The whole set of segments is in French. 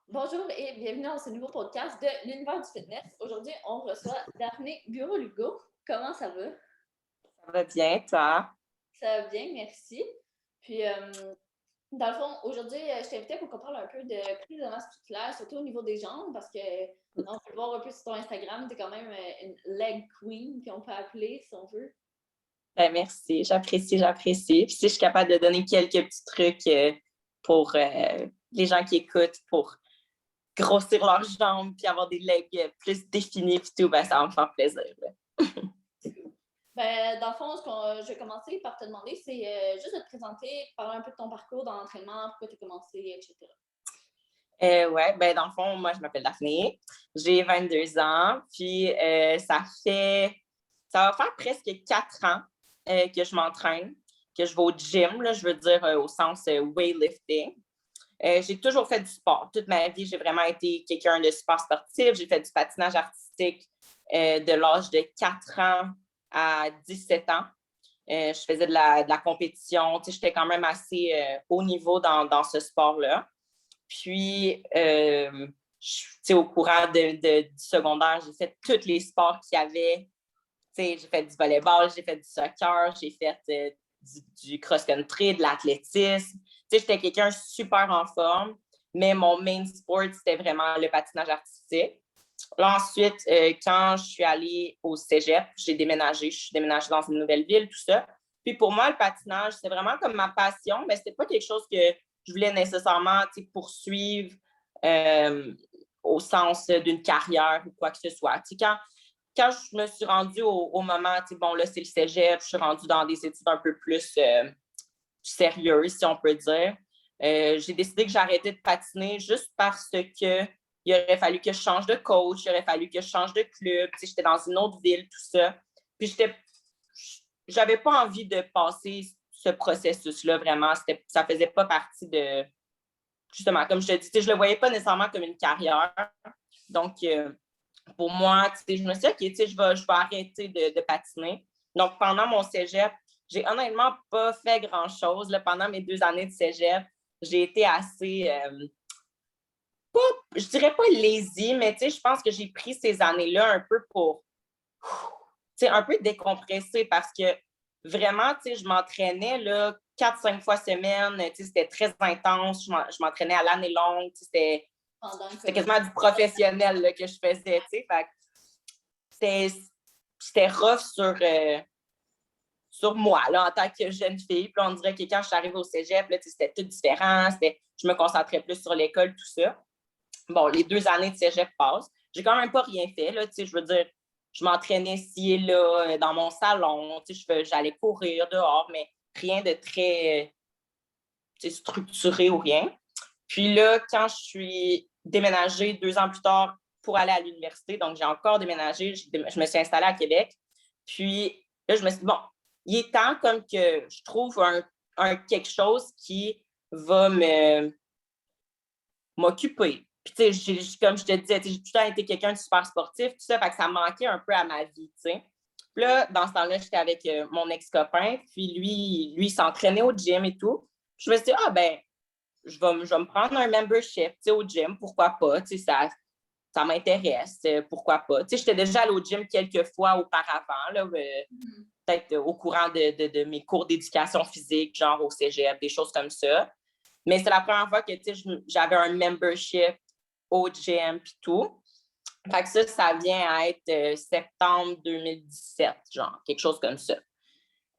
Bonjour et bienvenue dans ce nouveau podcast de l'univers du fitness. Aujourd'hui, on reçoit Daphné Bureau-Lugo. Comment ça va? Ça va bien, toi? Ça va bien, merci. Puis, dans le fond, aujourd'hui, je t'invitais pour qu'on parle un peu de prise de masse musculaire, surtout au niveau des jambes, parce que on peut le voir un peu sur ton Instagram, tu es quand même une leg queen, qu'on peut appeler, si on veut. Ben, merci, j'apprécie. Puis si je suis capable de donner quelques petits trucs pour les gens qui écoutent, pour grossir leurs jambes, puis avoir des legs plus définis, puis tout, ben, ça va me faire plaisir. Ben, dans le fond, je vais commencer par te demander, c'est juste de te présenter, parler un peu de ton parcours dans l'entraînement, pourquoi tu as commencé, etc. Ouais, ben dans le fond, moi, je m'appelle Daphné. J'ai 22 ans, puis ça va faire presque 4 ans que je m'entraîne, que je vais au gym, là, je veux dire au sens weightlifting. J'ai toujours fait du sport. Toute ma vie, j'ai vraiment été quelqu'un de super sportif. J'ai fait du patinage artistique de l'âge de 4 ans à 17 ans. Je faisais de la compétition. Tu sais, j'étais quand même assez haut niveau dans ce sport-là. Puis, tu sais, au courant du secondaire, j'ai fait tous les sports qu'il y avait. Tu sais, j'ai fait du volleyball, j'ai fait du soccer, j'ai fait du cross-country, de l'athlétisme. Tu sais, j'étais quelqu'un super en forme, mais mon main sport, c'était vraiment le patinage artistique. Là, ensuite, quand je suis allée au cégep, j'ai déménagé. Je suis déménagée dans une nouvelle ville, tout ça. Puis pour moi, le patinage, c'est vraiment comme ma passion, mais c'était pas quelque chose que je voulais nécessairement poursuivre euh, au sens d'une carrière ou quoi que ce soit. Tu sais, quand je me suis rendue au moment, bon, là, c'est le cégep, je suis rendue dans des études un peu plus sérieuses, si on peut dire. J'ai décidé que j'arrêtais de patiner juste parce que il aurait fallu que je change de coach, il aurait fallu que je change de club. Tu sais, j'étais dans une autre ville, tout ça. Puis j'avais pas envie de passer ce processus-là, vraiment. Ça faisait pas partie de, justement, comme je te dis, je le voyais pas nécessairement comme une carrière. Donc, pour moi, je me suis dit, OK, je vais arrêter de patiner. Donc, pendant mon cégep, j'ai honnêtement pas fait grand-chose. Là, pendant mes 2 années de cégep, j'ai été assez, je dirais pas lazy, mais je pense que j'ai pris ces années-là un peu pour, un peu décompresser parce que vraiment, je m'entraînais là, 4-5 fois semaine. C'était très intense. Je m'entraînais à l'année longue. C'était quasiment du professionnel là, que je faisais. C'était rough sur moi là, en tant que jeune fille. Puis on dirait que quand je suis arrivée au cégep, là, c'était tout différent. Je me concentrais plus sur l'école, tout ça. Bon, les 2 années de cégep passent. J'ai quand même pas rien fait. Là, je veux dire, je m'entraînais ici et là, dans mon salon. J'allais courir dehors, mais rien de très structuré ou rien. Puis là, quand je suis déménagée 2 ans plus tard pour aller à l'université, donc j'ai encore déménagé, je me suis installée à Québec. Puis là, je me suis dit, bon, il est temps comme que je trouve quelque chose qui va m'occuper. Puis, comme je te disais, j'ai tout le temps été quelqu'un de super sportif, tout ça, fait que ça manquait un peu à ma vie, tu sais. Puis là, dans ce temps-là, j'étais avec mon ex-copain, puis lui, il s'entraînait au gym et tout. Je me suis dit, ah ben, je vais me prendre un membership, au gym, pourquoi pas, ça m'intéresse, pourquoi pas. J'étais déjà allée au gym quelques fois auparavant, là, peut-être au courant de mes cours d'éducation physique, genre au cégep, des choses comme ça. Mais c'est la première fois que j'avais un membership au gym et tout. Fait que ça vient à être septembre 2017, genre, quelque chose comme ça.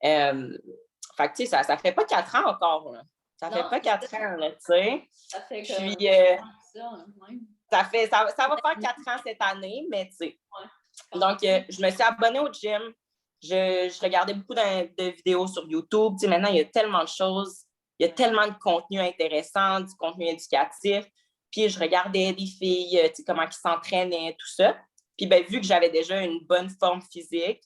Fait que, ça fait pas 4 ans encore, là. Ça fait pas 4 ans, là, tu sais. Ça fait Puis, comme ça, même. ça va faire 4 ans cette année, mais tu sais. Ouais. Donc, je me suis abonnée au gym. Je regardais beaucoup de vidéos sur YouTube. Tu sais, maintenant, il y a tellement de choses. Il y a tellement de contenu intéressant, du contenu éducatif. Puis, je regardais des filles, tu sais, comment ils s'entraînaient, tout ça. Puis, ben, vu que j'avais déjà une bonne forme physique,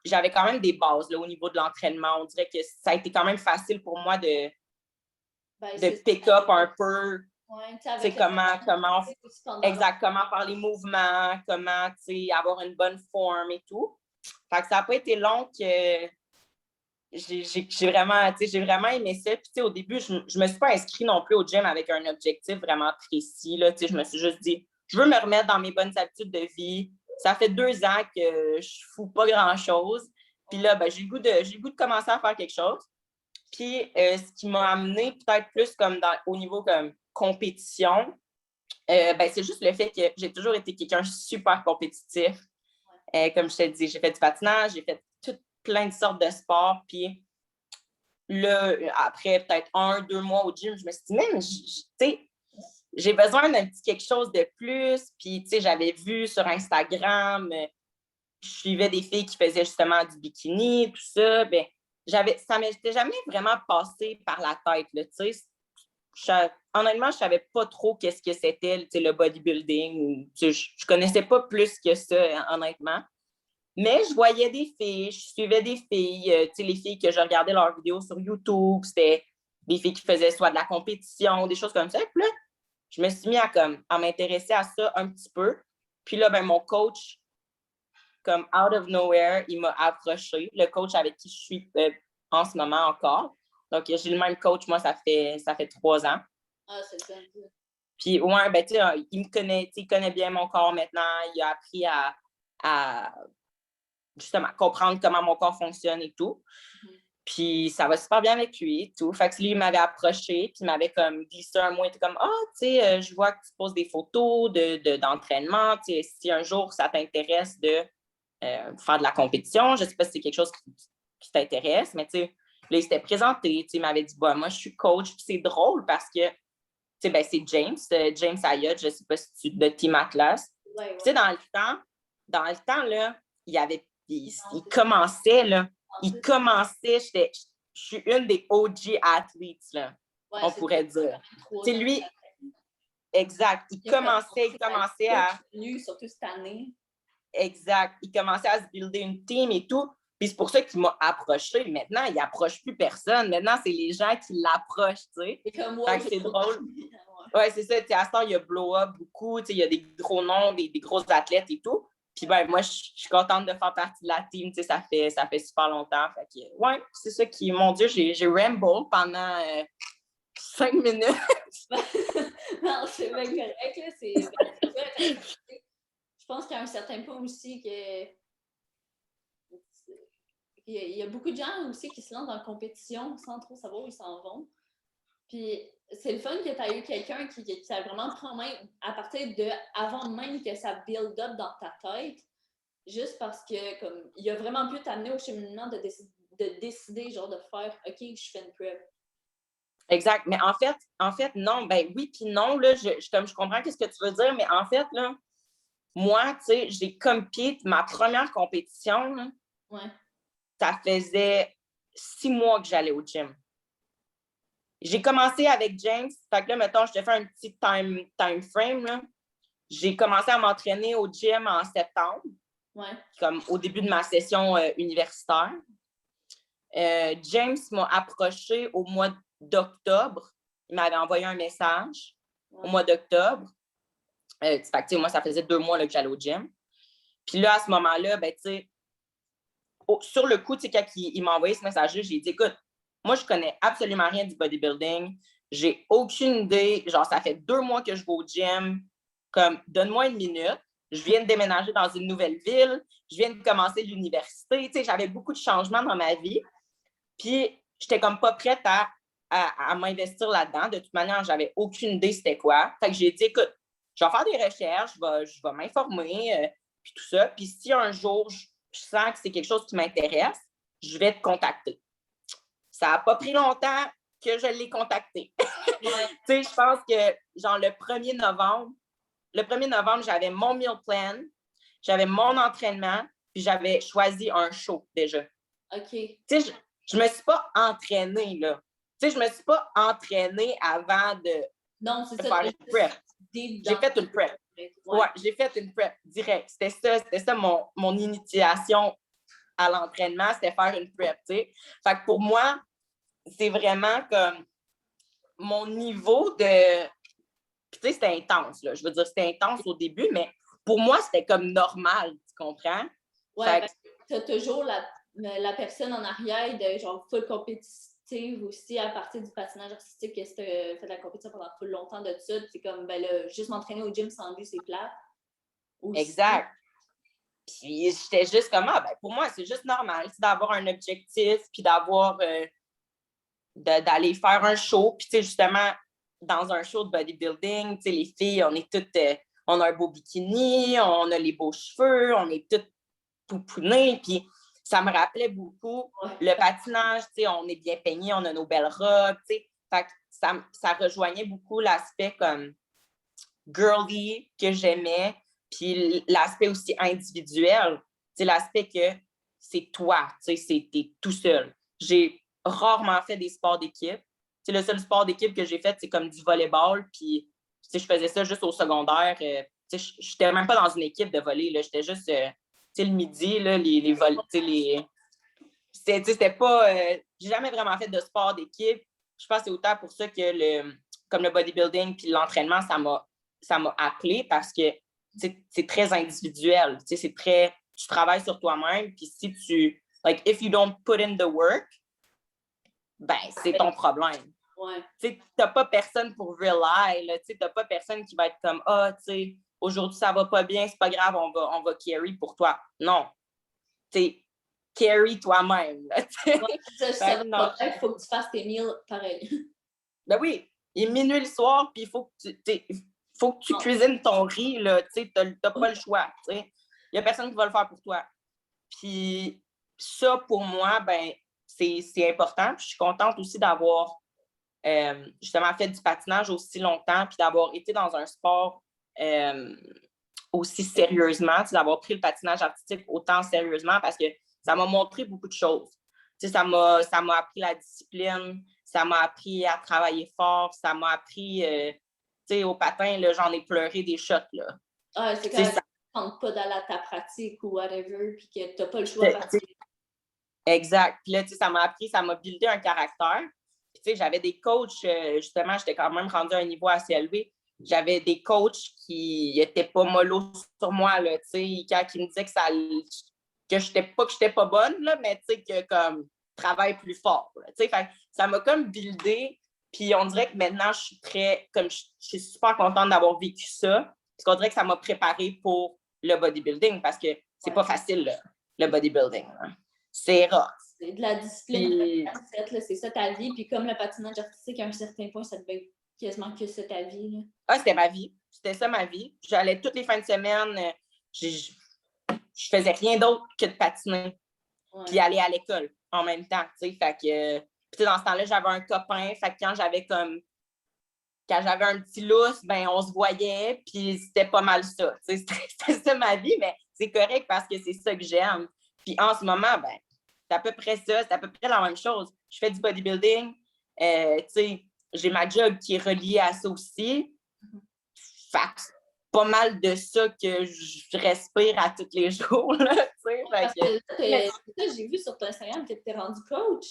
j'avais quand même des bases là, au niveau de l'entraînement. On dirait que ça a été quand même facile pour moi de pick up un peu. Ouais, Exactement faire les mouvements, comment avoir une bonne forme et tout. Fait que ça n'a pas été long que j'ai vraiment aimé ça. Puis, au début, je ne me suis pas inscrite non plus au gym avec un objectif vraiment précis. Là. Je me suis juste dit, je veux me remettre dans mes bonnes habitudes de vie. Ça fait 2 ans que je ne fous pas grand-chose. Puis là, j'ai le goût de commencer à faire quelque chose. Puis, ce qui m'a amené peut-être plus comme au niveau comme compétition, c'est juste le fait que j'ai toujours été quelqu'un de super compétitif. Comme je te dis, j'ai fait du patinage, j'ai fait plein de sortes de sports. Puis là, après peut-être 1-2 mois au gym, je me suis dit, même, tu sais, j'ai besoin d'un petit quelque chose de plus. Puis, tu sais, j'avais vu sur Instagram, je suivais des filles qui faisaient justement du bikini, tout ça. Ça m'était jamais vraiment passé par la tête, là, tu sais. Honnêtement, je ne savais pas trop qu'est-ce que c'était, le bodybuilding. Je ne connaissais pas plus que ça, honnêtement. Mais je voyais des filles, je suivais des filles, les filles que je regardais leurs vidéos sur YouTube, c'était des filles qui faisaient soit de la compétition, des choses comme ça. Puis là, je me suis mis à m'intéresser à ça un petit peu. Puis là, mon coach, comme out of nowhere, il m'a approché. Le coach avec qui je suis en ce moment encore. Donc, j'ai le même coach, moi, ça fait 3 ans. Ah, c'est ça. Puis, ouais, tu sais, il me connaît, il connaît bien mon corps maintenant. Il a appris à justement comprendre comment mon corps fonctionne et tout. Puis ça va super bien avec lui et tout. Fait que lui, il m'avait approché, puis il m'avait comme glissé un mot, il était comme « Ah, tu sais, je vois que tu poses des photos d'entraînement, tu sais, si un jour ça t'intéresse de faire de la compétition, je sais pas si c'est quelque chose qui t'intéresse, mais tu sais, là, il s'était présenté, tu sais, il m'avait dit « Bah, moi, je suis coach. » Puis c'est drôle parce que, tu sais, c'est James Ayotte, je sais pas si tu de Team Atlas. Ouais. Tu sais, dans le temps, là, il commençait, là. Il commençait, je suis une des OG athletes, là, on pourrait dire. C'est lui, exact. Il commençait à... Surtout cette année. Exact. Il commençait à se builder une team et tout. Puis c'est pour ça qu'il m'a approché. Maintenant, il n'approche plus personne. Maintenant, c'est les gens qui l'approchent, tu sais. Fait que c'est drôle. Ouais, c'est ça. À ce temps, il y a blow up beaucoup. Il y a des gros noms, des gros athlètes et tout. Puis moi, je suis contente de faire partie de la team. Ça fait super longtemps. Fait que, ouais, c'est ça qui... Mon Dieu, j'ai ramble pendant 5 minutes. Non, c'est bien correct. Là, je pense qu'à un certain point aussi il y a beaucoup de gens aussi qui se lancent dans la compétition sans trop savoir où ils s'en vont. Puis c'est le fun que tu as eu quelqu'un qui t'a vraiment pris en main à partir de avant même que ça build up dans ta tête, juste parce que comme il a vraiment pu t'amener au cheminement de décider genre de faire OK, je fais une prep. Exact. Mais en fait, non, oui, puis non, là, je comprends ce que tu veux dire, mais en fait, là, moi, tu sais, j'ai compété ma première compétition, là, ouais. Ça faisait 6 mois que j'allais au gym. J'ai commencé avec James, fait que là, mettons, je te fais un petit time frame, là. J'ai commencé à m'entraîner au gym en septembre, comme au début de ma session universitaire. James m'a approché au mois d'octobre. Il m'avait envoyé un message au mois d'octobre. Fait que, moi, ça faisait 2 mois là, que j'allais au gym. Puis là, à ce moment-là, tu sais, sur le coup, tu sais, quand il m'a envoyé ce message-là, j'ai dit, écoute, moi, je connais absolument rien du bodybuilding. J'ai aucune idée. Genre, ça fait 2 mois que je vais au gym. Comme, donne-moi 1 minute. Je viens de déménager dans une nouvelle ville. Je viens de commencer l'université. Tu sais, j'avais beaucoup de changements dans ma vie. Puis, j'étais comme pas prête à m'investir là-dedans. De toute manière, j'avais aucune idée c'était quoi. Fait que j'ai dit, écoute, je vais faire des recherches, je vais m'informer, puis tout ça. Puis si un jour, je sens que c'est quelque chose qui m'intéresse, je vais te contacter. Ça n'a pas pris longtemps que je l'ai contacté. Tu sais, je pense que, genre, le 1er novembre, j'avais mon meal plan, j'avais mon entraînement, puis j'avais choisi un show déjà. OK. Tu sais, je me suis pas entraînée, là. Tu sais, je me suis pas entraînée avant de faire une prep. J'ai fait une prep. Ouais, j'ai fait une prep direct. C'était ça mon initiation à l'entraînement, c'était faire une prep, tu sais. Fait que pour moi, c'est vraiment comme mon niveau de... Puis tu sais, c'était intense, là. Je veux dire, c'était intense au début, mais pour moi, c'était comme normal, tu comprends? Ouais, tu as toujours la personne en arrière de genre full compétitive aussi à partir du patinage artistique, que tu as fait de la compétition pendant full longtemps de ça, c'est comme, ben là, juste m'entraîner au gym sans but, c'est plate. Aussi. Exact. Puis j'étais juste comme, ben, pour moi, c'est juste normal d'avoir un objectif, puis d'avoir, d'aller faire un show. Puis, tu sais, justement, dans un show de bodybuilding, tu sais, les filles, on est toutes, on a un beau bikini, on a les beaux cheveux, on est toutes pouponnées. Puis, ça me rappelait beaucoup le patinage, tu sais, on est bien peignés, on a nos belles robes, tu sais. Fait que ça rejoignait beaucoup l'aspect comme girly que j'aimais, puis l'aspect aussi individuel, c'est l'aspect que c'est toi, tu sais, t'es tout seul. J'ai rarement fait des sports d'équipe. C'est le seul sport d'équipe que j'ai fait, c'est comme du volleyball, puis je faisais ça juste au secondaire. Je n'étais même pas dans une équipe de volley, là, j'étais juste, le midi, là, les vols, c'était pas, j'ai jamais vraiment fait de sport d'équipe. Je pense que c'est autant pour ça que comme le bodybuilding puis l'entraînement, ça m'a appelé parce que c'est très individuel. C'est très, tu travailles sur toi-même, puis si tu, like, if you don't put in the work, ben, c'est ton problème. Ouais. Tu n'as pas personne pour rely, tu n'as pas personne qui va être comme, aujourd'hui, ça va pas bien, c'est pas grave, on va carry pour toi. Non. Carry toi-même. Ça va pas, il faut que tu fasses tes meals pareil. Ben oui, il est minuit le soir, puis il faut que tu cuisines ton riz, là, tu n'as pas le choix. Il n'y a personne qui va le faire pour toi. Puis ça, pour moi, ben c'est important. Puis je suis contente aussi d'avoir justement fait du patinage aussi longtemps, puis d'avoir été dans un sport aussi sérieusement, d'avoir pris le patinage artistique autant sérieusement parce que ça m'a montré beaucoup de choses. Ça m'a appris la discipline, ça m'a appris à travailler fort, ça m'a appris, au patin, là, j'en ai pleuré des shots. Là. Ah, c'est quand ça ne tente pas d'aller à ta pratique ou whatever, puis que tu n'as pas le choix. Exact. Puis là, ça m'a appris, ça m'a buildé un caractère. Puis, j'avais des coachs, justement, j'étais quand même rendue à un niveau assez élevé. J'avais des coachs qui n'étaient pas mollo sur moi, là, quand ils me disaient que je n'étais pas bonne, là, mais que comme travaille plus fort. Là, fait, ça m'a comme buildé. Puis on dirait que maintenant, je suis je suis super contente d'avoir vécu ça. Parce qu'on dirait que ça m'a préparée pour le bodybuilding parce que c'est pas facile, le bodybuilding. Hein. C'est rare. C'est de la discipline, c'est ça ta vie. Puis comme le patinage artistique, à un certain point, ça devait quasiment que c'est ta vie. Là. Ah, c'était ma vie. C'était ça ma vie. J'allais toutes les fins de semaine. Je faisais rien d'autre que de patiner. Puis aller à l'école en même temps. Fait que, puis dans ce temps-là, j'avais un copain. Fait que quand j'avais un petit lousse, ben on se voyait. Puis c'était pas mal ça. C'était ça ma vie, mais c'est correct parce que c'est ça que j'aime. Puis en ce moment, ben c'est à peu près ça, c'est à peu près la même chose. Je fais du bodybuilding, j'ai ma job qui est reliée à ça aussi. Fait que c'est pas mal de ça que je respire à tous les jours. Là, parce que j'ai vu sur ton Instagram que tu t'es rendu coach.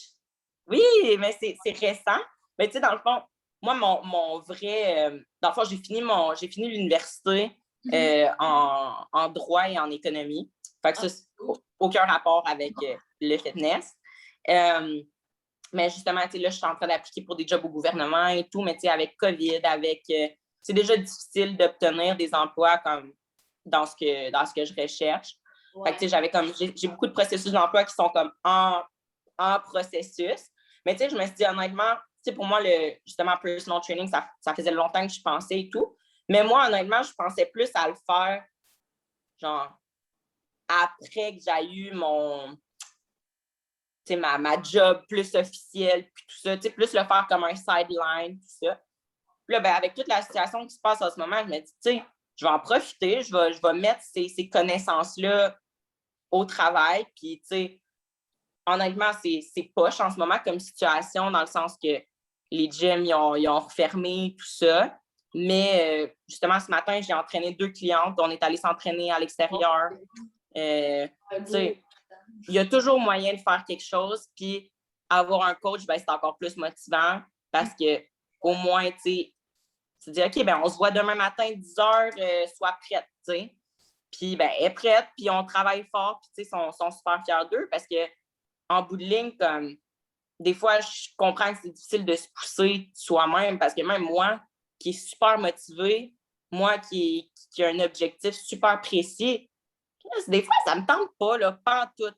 Oui, mais c'est récent. Mais tu sais, dans le fond, moi, mon vrai... dans le fond, j'ai fini l'université en droit et en économie. Fait que ça, c'est aucun rapport avec le fitness. Mais justement, là, je suis en train d'appliquer pour des jobs au gouvernement et tout, mais avec COVID, c'est déjà difficile d'obtenir des emplois comme dans ce que je recherche. Ouais. Fait que, j'ai beaucoup de processus d'emploi qui sont comme en processus. Mais je me suis dit, honnêtement, pour moi, justement, personal training, ça faisait longtemps que je pensais et tout. Mais moi, honnêtement, je pensais plus à le faire, genre, après que j'ai eu ma job plus officielle, puis tout ça, plus le faire comme un sideline, tout ça. Puis là, ben, avec toute la situation qui se passe en ce moment, je me dis, je vais en profiter, je vais mettre ces connaissances-là au travail, puis, honnêtement, c'est poche en ce moment comme situation, dans le sens que les gyms, ils ont refermé, tout ça. Mais, justement, ce matin, j'ai entraîné 2 clientes, on est allé s'entraîner à l'extérieur. Il y a toujours moyen de faire quelque chose, puis avoir un coach, ben, c'est encore plus motivant parce que au moins, tu dis, OK, ben, on se voit demain matin, 10 h, sois prête, tu sais. Puis, ben, elle est prête, puis on travaille fort, puis, ils sont super fiers d'eux parce que en bout de ligne, comme des fois, je comprends que c'est difficile de se pousser soi-même parce que même moi, qui est super motivée, moi qui a un objectif super précis, des fois, ça me tente pas, là, pas en tout.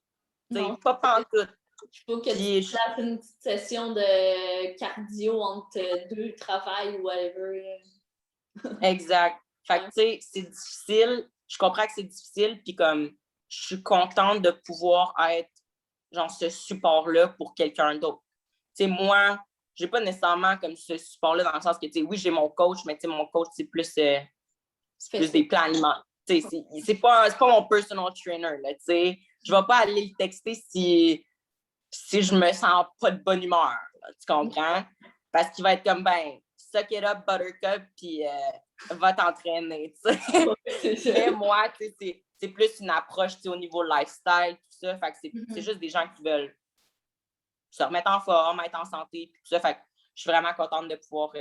Non, pas en tout. Il faut que tu fasses une petite session de cardio entre 2 travails ou whatever. Exact. Fait que, tu sais, c'est difficile. Je comprends que c'est difficile, puis comme, je suis contente de pouvoir être, genre, ce support-là pour quelqu'un d'autre. Tu sais, moi, j'ai pas nécessairement comme ce support-là dans le sens que, tu sais, oui, j'ai mon coach, mais tu sais, mon coach, c'est plus des plans alimentaires. Tu sais, c'est pas mon personal trainer, là, tu sais. Je vais pas aller le texter si je me sens pas de bonne humeur, là, tu comprends? Parce qu'il va être comme, ben, suck it up, buttercup, puis va t'entraîner, tu sais. Mais moi, tu sais, c'est plus une approche, tu sais, au niveau lifestyle, tout ça. Fait que c'est juste des gens qui veulent se remettre en forme, être en santé, puis tout ça. Fait que je suis vraiment contente de pouvoir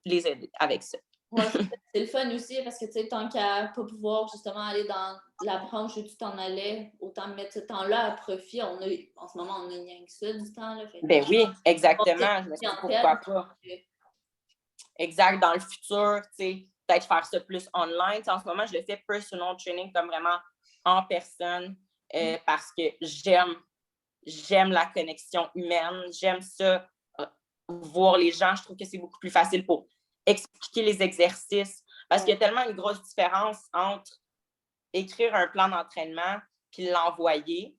les aider avec ça. Ouais, c'est le fun aussi parce que, tu sais, tant qu'à pas pouvoir justement aller dans la branche où tu t'en allais, autant mettre ce temps-là à profit. En ce moment, on a rien que ça du temps. Là, fait ben oui, exactement. Je me suis dit, pourquoi pas? Exact, dans le futur, tu sais, peut-être faire ça plus online. T'sais, en ce moment, je le fais personal training comme vraiment en personne parce que j'aime la connexion humaine, j'aime ça, voir les gens. Je trouve que c'est beaucoup plus facile pour expliquer les exercices parce qu'il y a tellement une grosse différence entre écrire un plan d'entraînement puis l'envoyer.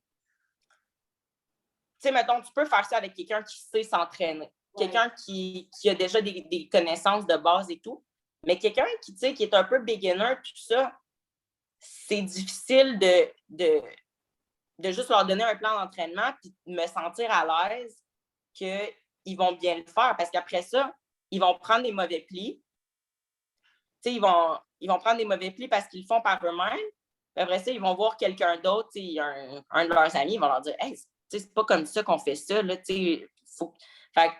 Tu sais, mettons, tu peux faire ça avec quelqu'un qui sait s'entraîner, quelqu'un qui a déjà des connaissances de base et tout, mais quelqu'un qui est un peu beginner puis tout ça, c'est difficile de juste leur donner un plan d'entraînement puis de me sentir à l'aise qu'ils vont bien le faire parce qu'après ça, ils vont prendre des mauvais plis. Tu sais, ils vont prendre des mauvais plis parce qu'ils le font par eux-mêmes. Puis après ça, ils vont voir quelqu'un d'autre, un de leurs amis, ils vont leur dire « Hey, c'est pas comme ça qu'on fait ça. » Là, faut... Fait que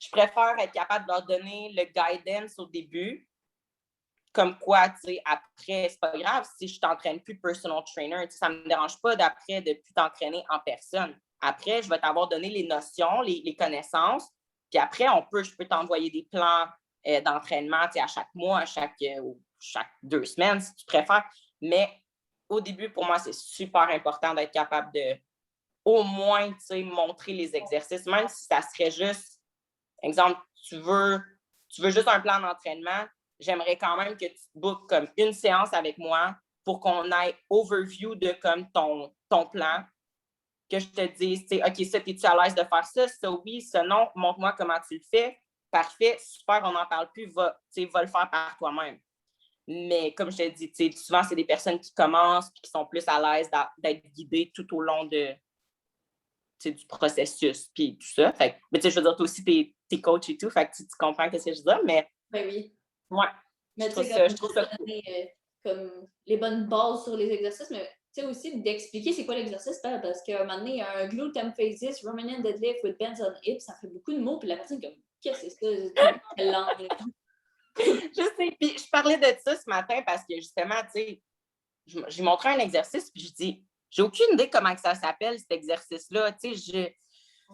je préfère être capable de leur donner le guidance au début. Comme quoi, après, c'est pas grave si je t'entraîne plus de personal trainer. Ça me dérange pas d'après de plus t'entraîner en personne. Après, je vais t'avoir donné les notions, les connaissances. Puis après, je peux t'envoyer des plans d'entraînement à chaque mois, à chaque 2 semaines, si tu préfères. Mais au début, pour moi, c'est super important d'être capable de au moins montrer les exercices, même si ça serait juste, exemple, tu veux juste un plan d'entraînement, j'aimerais quand même que tu te bookes comme une séance avec moi pour qu'on aille overview de comme ton plan, que je te dise, OK, ça, es-tu à l'aise de faire ça? Ça, oui, ça, non, montre-moi comment tu le fais. Parfait, super, on n'en parle plus, va le faire par toi-même. Mais comme je te dis, souvent, c'est des personnes qui commencent et qui sont plus à l'aise d'être guidées tout au long du processus puis tout ça. Fait, mais je veux dire, toi aussi, t'es coach et tout, fait que tu comprends ce que je veux dire, mais... Ben oui. Ouais. Mais je trouve ça cool. Comme les bonnes bases sur les exercices, mais tu sais aussi d'expliquer c'est quoi l'exercice, parce qu'à un moment donné, un glute emphasis, Romanian deadlift with bends on hips, ça fait beaucoup de mots, puis la personne est comme, qu'est-ce que c'est ça? Je sais, puis je parlais de ça ce matin parce que justement, tu sais, j'ai montré un exercice, puis je dis, j'ai aucune idée comment que ça s'appelle, cet exercice-là. Tu sais,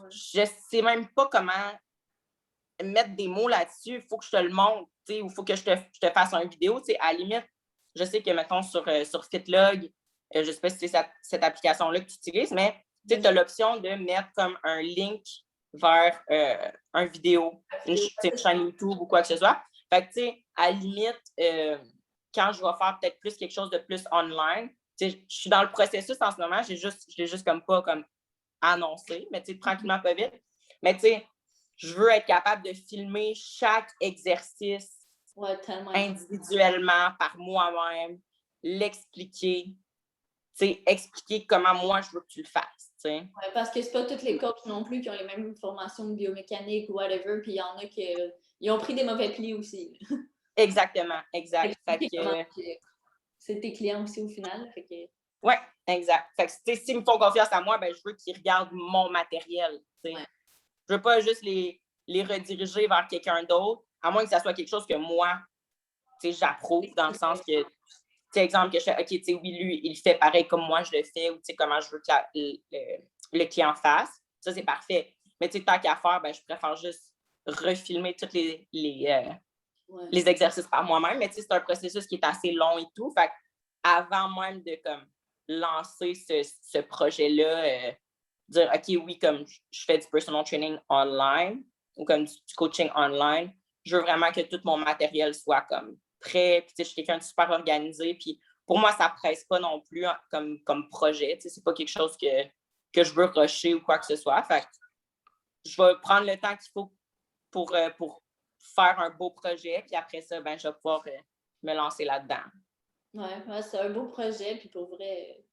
je sais même pas comment mettre des mots là-dessus. Il faut que je te le montre, tu sais, ou il faut que je te fasse une vidéo. Tu sais, à la limite, je sais que, mettons, sur Fitlog, je ne sais pas si c'est cette application-là que tu utilises, mais tu as l'option de mettre comme un link vers une vidéo, une chaîne YouTube ou quoi que ce soit. Fait que, tu sais, à la limite, quand je vais faire peut-être plus quelque chose de plus online, tu sais, je suis dans le processus en ce moment, je l'ai juste comme pas comme annoncé, mais tu sais, tranquillement, pas vite. Mais tu sais, je veux être capable de filmer chaque exercice individuellement par moi-même, l'expliquer, expliquer comment moi je veux que tu le fasses. Ouais, parce que c'est pas tous les coachs non plus qui ont les mêmes formations de biomécanique ou whatever, puis il y en a qui ont pris des mauvais plis aussi. Exactement, exact. C'est tes clients aussi au final. Oui, exact. Fait que, s'ils me font confiance à moi, ben, je veux qu'ils regardent mon matériel. Ouais. Je veux pas juste les rediriger vers quelqu'un d'autre, à moins que ça soit quelque chose que moi, j'approuve, dans le sens que exemple, que je fais, OK, tu sais, oui, lui, il fait pareil comme moi, je le fais, ou tu sais, comment je veux que le client fasse. Ça, c'est parfait. Mais tu sais, tant qu'à faire, ben, je préfère juste refilmer tous les exercices par moi-même. Mais tu sais, c'est un processus qui est assez long et tout. Fait avant même de comme lancer ce projet-là, dire, OK, oui, comme je fais du personal training online ou comme du coaching online, je veux vraiment que tout mon matériel soit comme prêt. Puis, tu sais, je suis quelqu'un de super organisé. Puis, pour moi, ça ne presse pas non plus comme projet. Tu sais, c'est pas quelque chose que je veux rusher ou quoi que ce soit. Fait que je vais prendre le temps qu'il faut pour faire un beau projet. Puis après ça, ben, je vais pouvoir me lancer là-dedans. Ouais, c'est un beau projet. Puis pour vrai,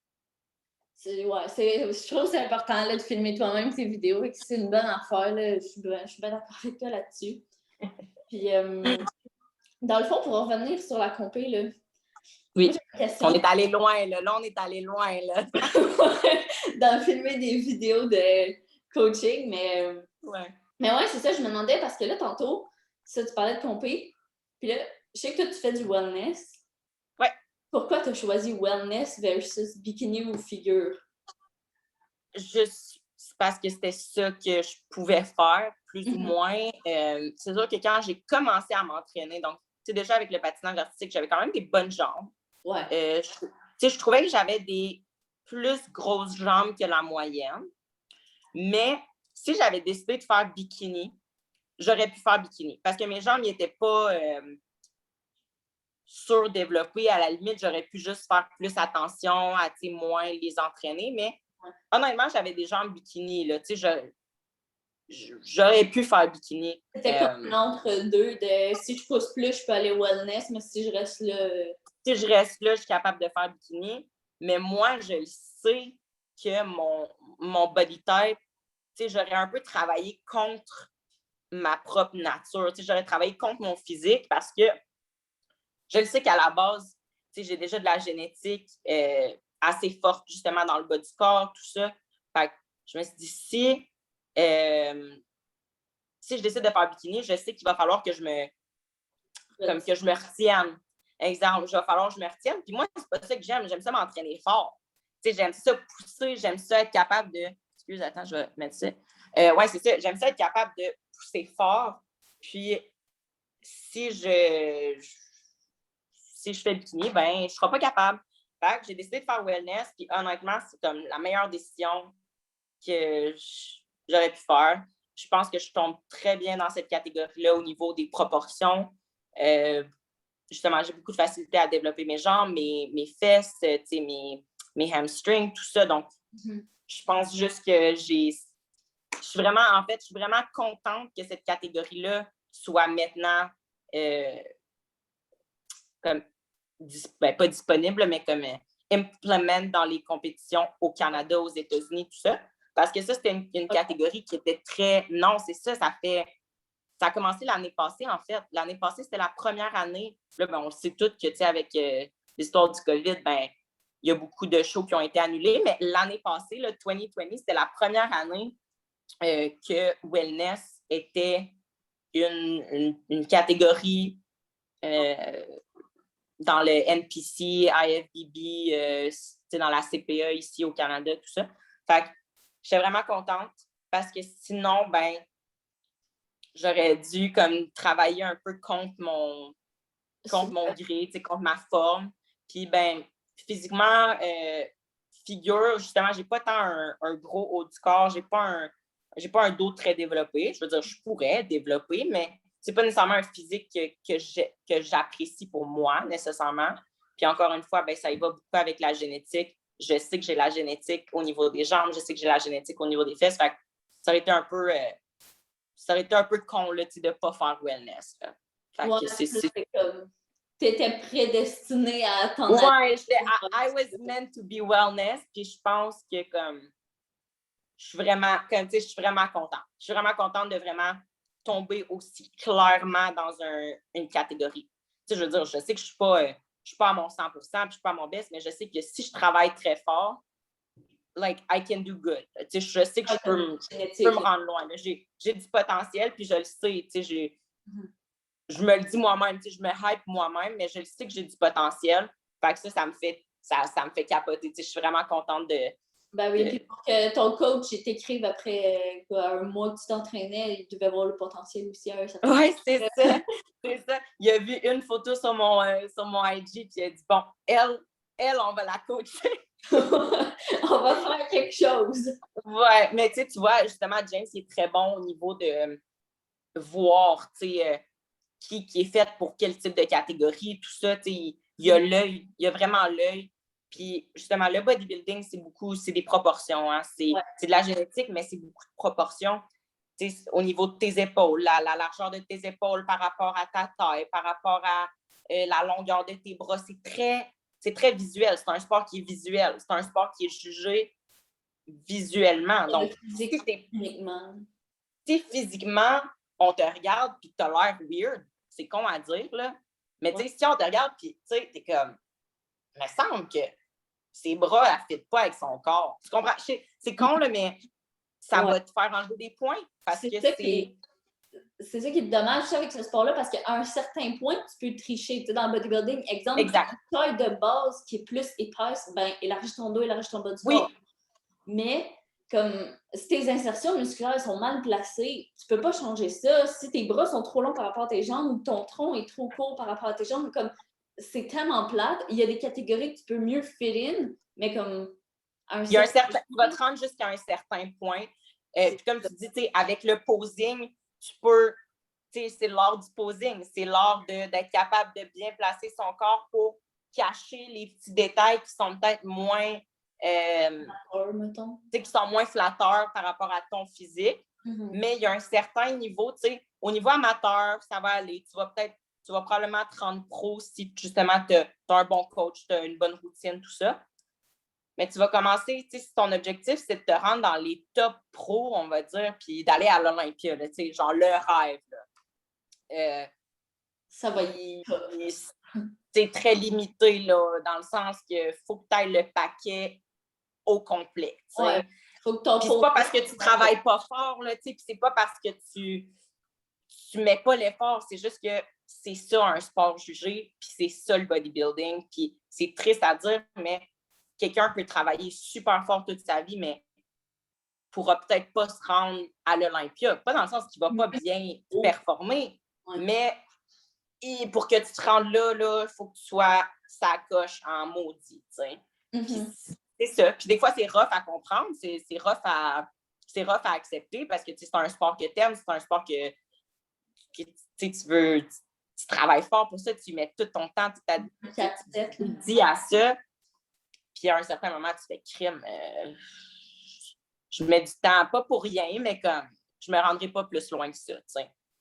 je trouve que c'est important là, de filmer toi-même tes vidéos et que c'est une bonne affaire. Là. Je suis bien d'accord avec toi là-dessus. Puis, dans le fond, pour revenir sur la compé, là, oui, question. On est allé loin, là. Là, on est allé loin, là. Dans filmer des vidéos de coaching, mais ouais. Mais ouais, c'est ça, je me demandais parce que là, tantôt, ça, tu parlais de compé. Puis là, je sais que toi, tu fais du wellness. Ouais. Pourquoi tu as choisi wellness versus bikini ou figure? Juste parce que c'était ça que je pouvais faire, plus ou moins. C'est sûr que quand j'ai commencé à m'entraîner, donc, tu sais, déjà avec le patinage artistique, j'avais quand même des bonnes jambes. Ouais. Je trouvais que j'avais des plus grosses jambes que la moyenne. Mais si j'avais décidé de faire bikini, j'aurais pu faire bikini. Parce que mes jambes n'étaient pas surdéveloppées. À la limite, j'aurais pu juste faire plus attention à moins les entraîner. Mais honnêtement, j'avais des jambes bikini. Là, j'aurais pu faire bikini. C'était comme un entre-deux de si je pousse plus, je peux aller wellness, mais si je reste là. Si je reste là, je suis capable de faire bikini. Mais moi, je sais que mon body type, j'aurais un peu travaillé contre ma propre nature. J'aurais travaillé contre mon physique parce que je le sais qu'à la base, j'ai déjà de la génétique assez forte justement dans le bas du corps, tout ça. Fait que je me suis dit, si je décide de faire bikini, je sais qu'il va falloir que je me retienne. Exemple, il va falloir que je me retienne. Puis moi, c'est pas ça que j'aime. J'aime ça m'entraîner fort. J'aime ça pousser, j'aime ça être capable de. Excuse, attends, je vais mettre ça. Ouais, c'est ça. J'aime ça être capable de pousser fort. Puis si je fais bikini, ben, je ne serai pas capable. Fait que j'ai décidé de faire wellness. Puis honnêtement, c'est comme la meilleure décision que j'aurais pu faire. Je pense que je tombe très bien dans cette catégorie-là au niveau des proportions. Justement, j'ai beaucoup de facilité à développer mes jambes, mes fesses, mes hamstrings, tout ça. Donc, je pense juste que je suis vraiment contente que cette catégorie-là soit maintenant comme, pas disponible, mais comme implement dans les compétitions au Canada, aux États-Unis, tout ça. Parce que ça, c'était une catégorie qui était très... Non, c'est ça, ça a commencé l'année passée, en fait. L'année passée, c'était la première année. Là, ben, on sait tous que, tu sais, avec l'histoire du COVID, ben, il y a beaucoup de shows qui ont été annulés. Mais l'année passée, le 2020, c'était la première année que wellness était une catégorie dans le NPC, IFBB, dans la CPA ici au Canada, tout ça. Fait que j'étais vraiment contente parce que sinon, ben, j'aurais dû comme travailler un peu contre mon gré, contre ma forme. Puis, ben, physiquement, figure, justement, j'ai pas tant un gros haut du corps, j'ai pas un dos très développé. Je veux dire, je pourrais développer, mais c'est pas nécessairement un physique que j'apprécie pour moi, nécessairement. Puis encore une fois, ben, ça y va beaucoup avec la génétique. Je sais que j'ai la génétique au niveau des jambes, je sais que j'ai la génétique au niveau des fesses. Fait que ça aurait été un peu con là, de ne pas faire wellness. Là. Fait ouais, que c'est comme t'étais prédestinée à t'en aller. Ouais, I was meant to be wellness. Puis je pense que comme je suis vraiment contente. Je suis vraiment contente de vraiment tomber aussi clairement dans une catégorie. Je veux dire, je sais que je ne suis pas à mon 100%, puis je ne suis pas à mon best, mais je sais que si je travaille très fort, like, I can do good. Je sais que je peux me rendre loin. J'ai du potentiel, puis je le sais. Je me le dis moi-même, je me hype moi-même, mais je le sais que j'ai du potentiel. Fait que ça me fait capoter. Je suis vraiment contente de... Ben oui, puis pour que ton coach t'écrive après un mois que tu t'entraînais, il devait voir le potentiel aussi. Oui, c'est ça. C'est ça. Il a vu une photo sur mon IG, puis il a dit, bon, elle, on va la coacher. On va faire quelque chose. Ouais, mais tu vois, justement, James, il est très bon au niveau de voir, qui est fait pour quel type de catégorie, tout ça, il y a l'œil, il y a vraiment l'œil. Puis, justement, le bodybuilding, c'est des proportions, hein. C'est de la génétique, mais c'est beaucoup de proportions. Au niveau de tes épaules, la largeur de tes épaules par rapport à ta taille, par rapport à la longueur de tes bras, c'est très visuel. C'est un sport qui est visuel. C'est un sport qui est jugé visuellement. Donc, si physiquement, on te regarde puis tu as l'air weird, c'est con à dire, là. Mais si on te regarde puis t'es comme, il me semble que ses bras, elle ne fit pas avec son corps. Tu comprends? C'est con, là, mais ça va te faire enlever des points parce que c'est ça qui est dommage avec ce sport-là, parce qu'à un certain point, tu peux tricher. Tu sais, dans le bodybuilding, exemple, une taille de base qui est plus épaisse, ben élargis ton dos, élargis ton bas du corps. Mais comme si tes insertions musculaires sont mal placées, tu peux pas changer ça. Si tes bras sont trop longs par rapport à tes jambes ou ton tronc est trop court par rapport à tes jambes, comme c'est tellement plate. Il y a des catégories que tu peux mieux fit in, mais comme tu vas te rendre jusqu'à un certain point. Puis comme tu dis, avec le posing, tu peux, c'est l'art du posing, c'est l'art d'être capable de bien placer son corps pour cacher les petits détails qui sont peut-être moins qui sont moins flatteurs par rapport à ton physique. Mais il y a un certain niveau, au niveau amateur, ça va aller. Tu vas probablement te rendre pro si justement tu as un bon coach, tu as une bonne routine, tout ça. Mais tu vas commencer, si ton objectif, c'est de te rendre dans les top pros, on va dire, puis d'aller à l'Olympia, là, genre le rêve. Là. Ça va c'est très limité, là, dans le sens qu'il faut que tu ailles le paquet au complet. Ouais. Faut que c'est pas parce que tu travailles pas fort, là, puis c'est pas parce que tu mets pas l'effort, c'est juste que c'est ça un sport jugé, puis c'est ça le bodybuilding, puis c'est triste à dire, mais quelqu'un peut travailler super fort toute sa vie, mais pourra peut-être pas se rendre à l'Olympia. Pas dans le sens qu'il va pas bien performer, mais pour que tu te rendes là, il faut que tu sois sa coche en maudit, c'est ça. Puis des fois, c'est rough à comprendre, c'est rough à accepter parce que c'est un sport que tu aimes, c'est un sport que tu travailles fort pour ça, tu mets tout ton temps, tu dis à ça. Puis à un certain moment, tu fais crime. Je mets du temps, pas pour rien, mais comme je me rendrai pas plus loin que ça.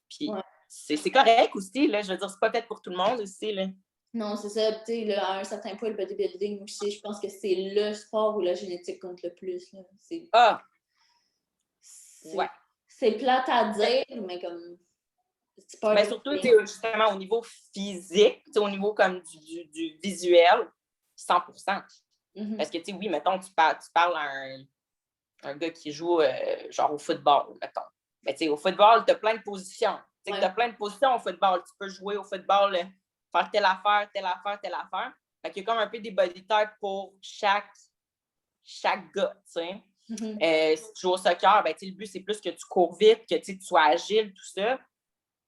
Puis c'est correct aussi, là. Je veux dire, c'est pas fait pour tout le monde aussi, là. Non, c'est ça. Tu sais, à un certain point, le bodybuilding aussi, je pense que c'est le sport où la génétique compte le plus. Là. C'est plate à dire, mais comme. Mais surtout, justement, au niveau physique, au niveau comme du visuel, 100%. Parce que, oui, mettons, tu parles à un gars qui joue genre au football, mettons. Mais au football, tu as plein de positions. Tu as plein de positions au football. Tu peux jouer au football, faire telle affaire, telle affaire, telle affaire. Fait qu'il y a comme un peu des body types pour chaque gars, tu sais. Si tu joues au soccer, le but, c'est plus que tu cours vite, que tu sois agile, tout ça.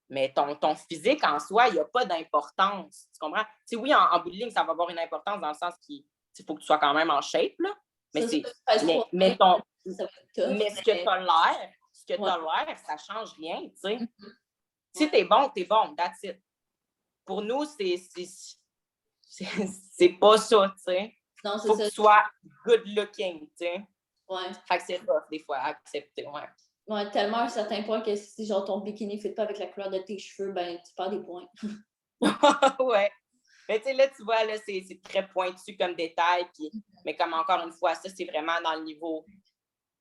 Mais ton physique en soi, il n'y a pas d'importance. Tu comprends? Oui, en bout de ligne, ça va avoir une importance dans le sens qu'il faut que tu sois quand même en shape, là. Mais ce que tu as l'air, ça ne change rien, tu sais. Si tu es bon, that's it. Pour nous, c'est pas ça, tu sais. Il faut que tu sois good looking, tu sais. Fait que c'est rough, des fois, à accepter, Ouais, tellement à un certain point que si genre ton bikini ne fit pas avec la couleur de tes cheveux, ben tu perds des points. Ouais. Mais tu sais, là, tu vois, là, c'est très pointu comme détail. Puis, mais comme encore une fois, ça, c'est vraiment dans le niveau,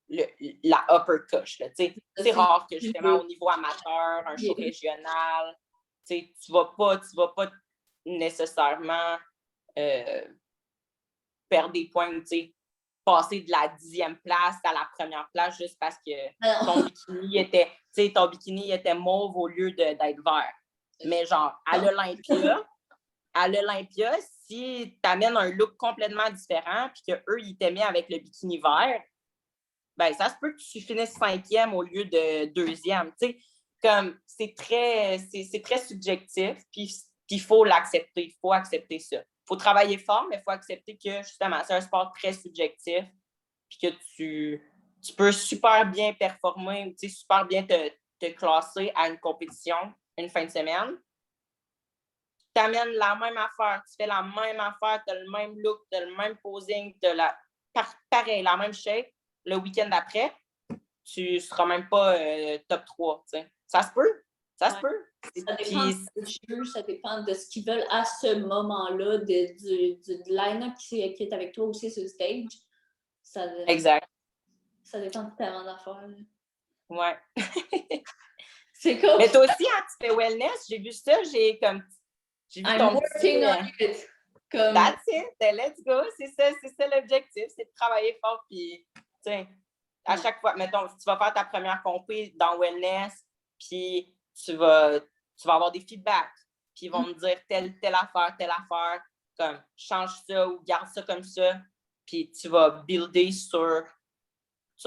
la upper couche. C'est rare que justement au niveau amateur, un show régional, tu vas pas nécessairement perdre des points, tu sais, passer de la 10e place à la première place juste parce que ton bikini était mauve au lieu d'être vert. Mais genre, à l'Olympia, si tu amènes un look complètement différent puis qu'eux, ils t'aimaient avec le bikini vert, ben ça se peut que tu finisses 5e au lieu de 2e. Tu sais, comme c'est très subjectif, puis il faut l'accepter. Il faut accepter ça. Il faut travailler fort, mais il faut accepter que justement, c'est un sport très subjectif, puis que tu peux super bien performer, tu sais, super bien te classer à une compétition une fin de semaine. Tu amènes la même affaire, tu fais la même affaire, tu as le même look, tu as le même posing, tu as pareil, la même shape. Le week-end d'après, tu ne seras même pas top 3. T'sais. Ça se peut. Ça se peut. Ça dépend des juges, ça dépend de ce qu'ils veulent à ce moment-là, du line-up qui est avec toi aussi sur le stage. Exact. Ça dépend de tellement d'affaires. Ouais. C'est cool. Mais toi aussi, hein, tu fais wellness, j'ai vu ça, j'ai vu I'm working on it. That's it, let's go. C'est ça l'objectif, c'est de travailler fort. Puis, tu sais, à chaque fois, mettons, si tu vas faire ta première compé dans wellness, puis tu vas avoir des feedbacks, puis ils vont me dire telle affaire, comme change ça ou garde ça comme ça, puis tu vas builder sur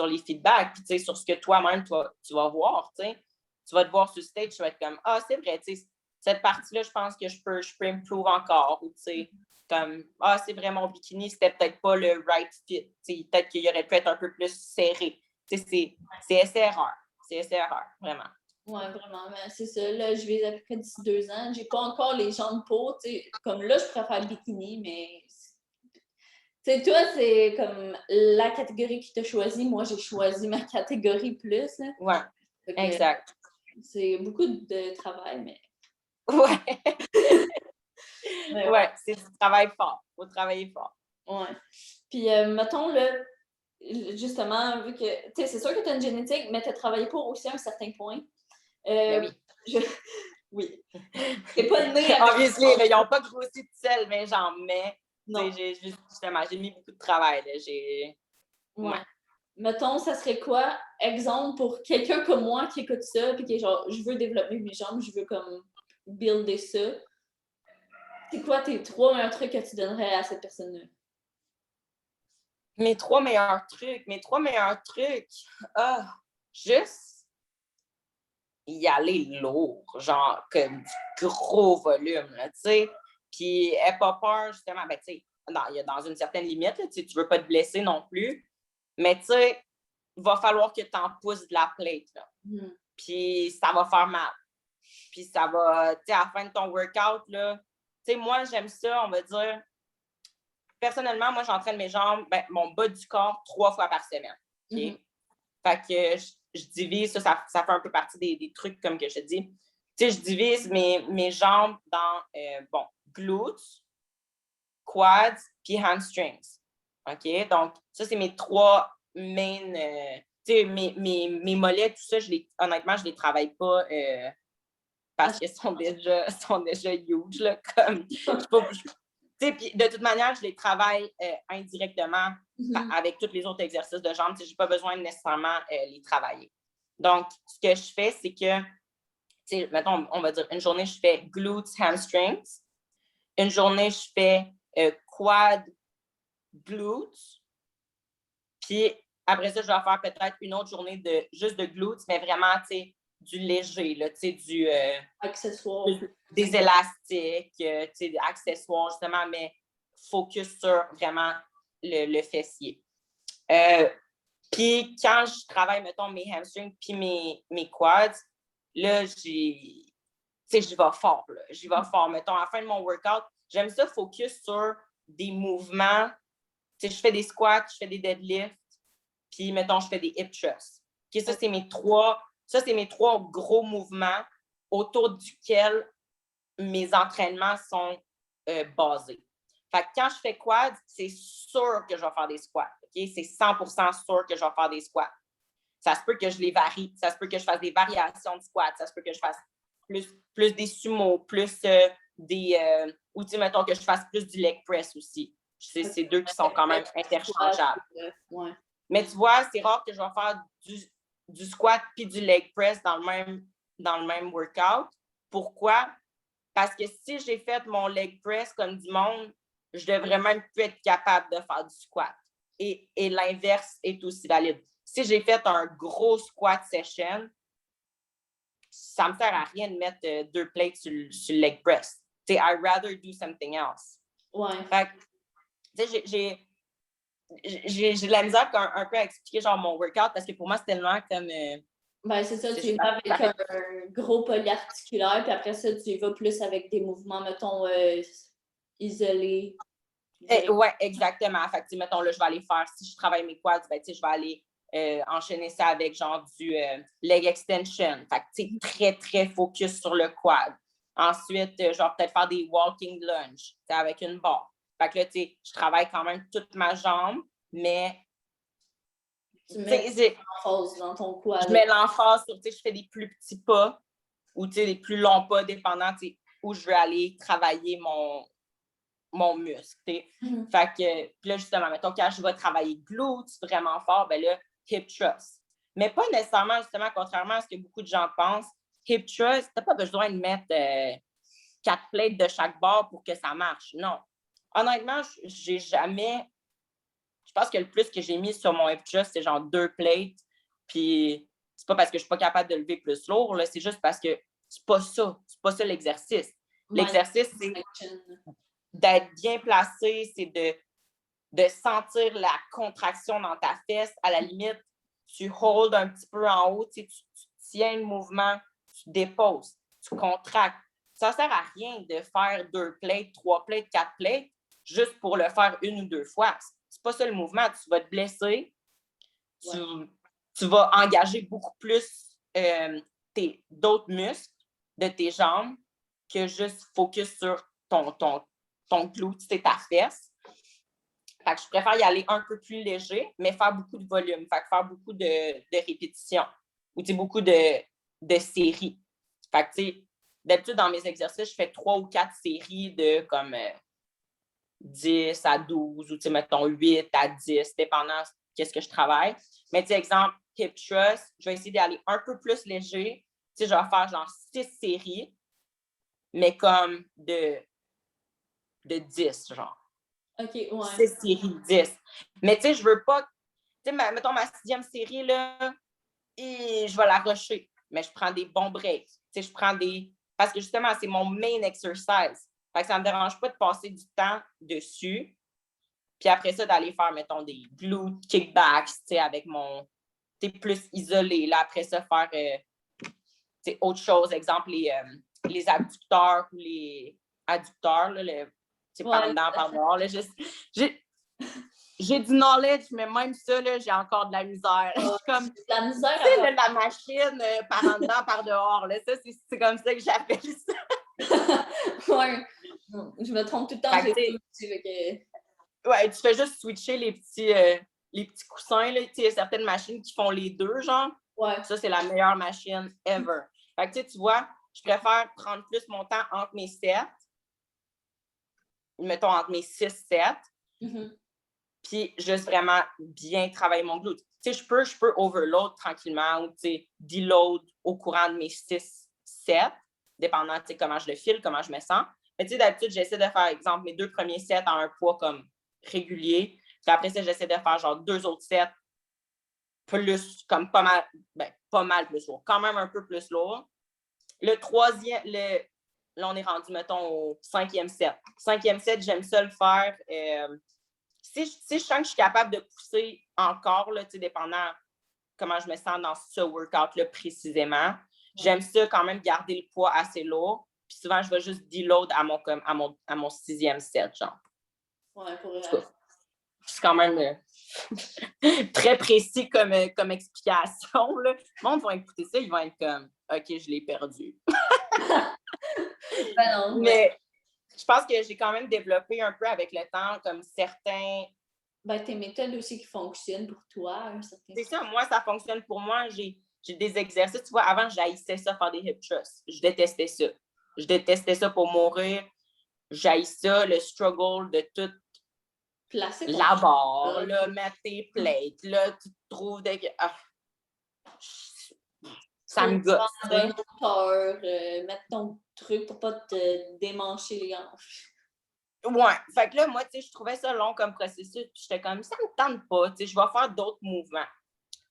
les feedbacks, puis tu sais, sur ce que toi-même, tu vas voir, tu sais. Tu vas te voir sur le stage, tu vas être comme, ah, c'est vrai, tu sais, cette partie-là, je pense que je peux improve encore, ou tu sais, comme, ah, c'est vrai, mon bikini, c'était peut-être pas le right fit, tu sais, peut-être qu'il aurait pu être un peu plus serré. Tu sais, c'est essai-erreur. C'est essai-erreur, vraiment. Oui, vraiment, mais c'est ça. Là, je vais à peu près d'ici 2 ans. J'ai pas encore les jambes pour, tu sais, comme là, je préfère bikini, mais tu sais, toi, c'est comme la catégorie qui t'a choisi. Moi, j'ai choisi ma catégorie plus. Oui, exact. C'est beaucoup de travail, mais... Ouais. Ouais, c'est du travail fort. Il faut travailler fort. Ouais. Puis, mettons, là, justement, vu que, tu sais, c'est sûr que tu as une génétique, mais tu as travaillé pour aussi à un certain point. Ben oui. Oui. T'es pas né avec... Obviously, ils n'ont pas grossi tout seuls, mais j'en mets. Non. Justement, j'ai mis beaucoup de travail. Là. Ouais. Mettons, ça serait quoi, exemple, pour quelqu'un comme moi qui écoute ça, puis qui est genre, je veux développer mes jambes, je veux comme builder ça. C'est quoi tes 3 meilleurs trucs que tu donnerais à cette personne-là? Mes 3 meilleurs trucs. Juste y aller lourd, genre comme du gros volume, tu sais. Puis, aie pas peur, justement, ben, tu sais, il y a dans une certaine limite, là, tu veux pas te blesser non plus, mais tu sais, il va falloir que tu en pousses de la plate, là. Puis, ça va faire mal. Puis, ça va, tu sais, à la fin de ton workout, là, tu sais, moi, j'aime ça, on va dire, personnellement, moi, j'entraîne mes jambes, mon bas du corps 3 fois par semaine, OK? Fait que je divise, ça fait un peu partie des trucs comme que je te dis. Tu sais, je divise mes jambes dans, glutes, quads, puis hamstrings. OK? Donc, ça, c'est mes 3 main... tu sais, mes mollets, tout ça, honnêtement, je les travaille pas parce qu'ils sont déjà huge, là, comme... Puis, de toute manière, je les travaille indirectement avec tous les autres exercices de jambes. Je n'ai pas besoin de nécessairement les travailler. Donc, ce que je fais, c'est que, mettons, on va dire, une journée, je fais glutes, hamstrings. Une journée, je fais quad, glutes. Puis, après ça, je vais faire peut-être une autre journée juste de glutes, mais vraiment, tu sais, du léger, là, tu sais, du... accessoires. Des élastiques, tu sais, des accessoires, justement, mais focus sur vraiment le fessier. Puis quand je travaille, mettons, mes hamstrings puis mes quads, là, j'y vais fort, là. J'y vais fort. Mettons, à la fin de mon workout, j'aime ça focus sur des mouvements. Tu sais, je fais des squats, je fais des deadlifts, puis, mettons, je fais des hip thrusts. Okay, ça, c'est mes trois gros mouvements autour duquel mes entraînements sont basés. Fait que quand je fais quad, c'est sûr que je vais faire des squats. Okay? C'est 100% sûr que je vais faire des squats. Ça se peut que je les varie. Ça se peut que je fasse des variations de squats. Ça se peut que je fasse plus des sumo, plus ou tu mettons que je fasse plus du leg press aussi. C'est 2 qui sont quand même interchangeables. Ouais. Mais tu vois, c'est rare que je vais faire du squat puis du leg press dans le même workout. Pourquoi? Parce que si j'ai fait mon leg press comme du monde, je devrais même plus être capable de faire du squat. Et l'inverse est aussi valide. Si j'ai fait un gros squat session, ça me sert à rien de mettre 2 plates sur le leg press. T'sais, I'd rather do something else. Ouais. Fait que, j'ai de la misère un peu à expliquer genre mon workout parce que pour moi, c'est tellement comme... ben, c'est ça, tu y vas avec un gros polyarticulaire, puis après ça, tu y vas plus avec des mouvements, mettons, isolés. Oui, exactement. Fait que, mettons, là, je vais aller faire, si je travaille mes quads, ben, je vais aller enchaîner ça avec genre du leg extension. Fait que, très, très focus sur le quad. Ensuite, je vais peut-être faire des walking lunges avec une barre. Fait que là, je travaille quand même toute ma jambe, mais tu mets l'emphase dans ton quad. Je mets l'emphase sur, je fais des plus petits pas ou des plus longs pas, dépendant où je veux aller travailler mon muscle. Mm-hmm. Fait que, puis là, justement, mettons, quand je vais travailler glutes vraiment fort, ben là, hip thrust. Mais pas nécessairement, justement, contrairement à ce que beaucoup de gens pensent, hip thrust, t'as pas besoin de mettre 4 plates de chaque bord pour que ça marche. Non. Honnêtement, j'ai jamais... Je pense que le plus que j'ai mis sur mon hip thrust, c'est genre 2 plates. Puis c'est pas parce que je suis pas capable de lever plus lourd, là, c'est juste parce que c'est pas ça l'exercice. L'exercice, c'est d'être bien placé, c'est de sentir la contraction dans ta fesse. À la limite, tu hold un petit peu en haut, tu tiens le mouvement, tu déposes, tu contractes. Ça sert à rien de faire 2 plates, 3 plates, 4 plates, juste pour le faire 1 ou 2 fois. C'est pas ça le mouvement. Tu vas te blesser, tu vas engager beaucoup plus d'autres muscles de tes jambes que juste focus sur ton glute, ta fesse. Fait que je préfère y aller un peu plus léger, mais faire beaucoup de volume. Fait que faire beaucoup de répétitions ou beaucoup de séries. Fait que, d'habitude, dans mes exercices, je fais 3 ou 4 séries de comme 10 à 12 ou mettons 8 à 10, dépendant de qu'est-ce que je travaille. Mais exemple, hip thrust, je vais essayer d'aller un peu plus léger. Je vais faire genre 6 séries, mais comme de 10, genre. OK, ouais. 6 séries de 10. Mais je veux pas... mettons ma 6e série, là, et je vais la rusher. Mais je prends des bons breaks. Je prends des... Parce que justement, c'est mon main exercise. Fait que ça me dérange pas de passer du temps dessus. Puis après ça, d'aller faire, mettons, des glutes, kickbacks, avec mon... plus isolé. Là, après ça, faire autre chose. Exemple, les abducteurs ou les adducteurs, là, par dedans, par dehors. Là, j'ai du knowledge, mais même ça, là, j'ai encore de la misère. Je suis comme, la misère la machine par en dedans, par dehors. Là, ça, c'est comme ça que j'appelle ça. Ouais. Je me trompe tout le temps. Ouais, tu fais juste switcher les petits coussins. Il y a certaines machines qui font les deux, genre. Ouais. Ça, c'est la meilleure machine ever. Fait que tu vois, je préfère prendre plus mon temps entre mes 7. Mettons entre mes 6-7. Mm-hmm. Puis juste vraiment bien travailler mon glute. Je peux overload tranquillement ou deload au courant de mes 6-7, dépendant de comment je le file, comment je me sens. Mais d'habitude, j'essaie de faire, exemple, mes 2 premiers sets à un poids comme régulier. Puis après ça, j'essaie de faire genre 2 autres sets plus, comme pas mal plus lourd. Quand même un peu plus lourd. Le 3e, là, on est rendu, mettons, au 5e set. 5e set, j'aime ça le faire. Si je sens que je suis capable de pousser encore, là, dépendant comment je me sens dans ce workout-là précisément, j'aime ça quand même garder le poids assez lourd. Puis souvent, je vais juste deload à mon 6e set, genre. Ouais, pour c'est quand même très précis comme explication. Là. Le monde va écouter ça, ils vont être comme « OK, je l'ai perdu. » Ben non. Mais je pense que j'ai quand même développé un peu avec le temps comme certains... tes méthodes aussi qui fonctionnent pour toi. C'est ça, moi, ça fonctionne pour moi. J'ai des exercices. Tu vois, avant, j'haïssais ça, faire des hip thrusts. Je détestais ça. Je détestais ça pour mourir. J'haïssais ça, le struggle de tout placer la barre, là, mettre tes plates. Là, tu te trouves ça me gosse. Mettre ton truc pour pas te démancher les hanches. Ouais. Fait que là, moi, tu sais, je trouvais ça long comme processus. Puis j'étais comme, ça me tente pas. Tu sais, je vais faire d'autres mouvements.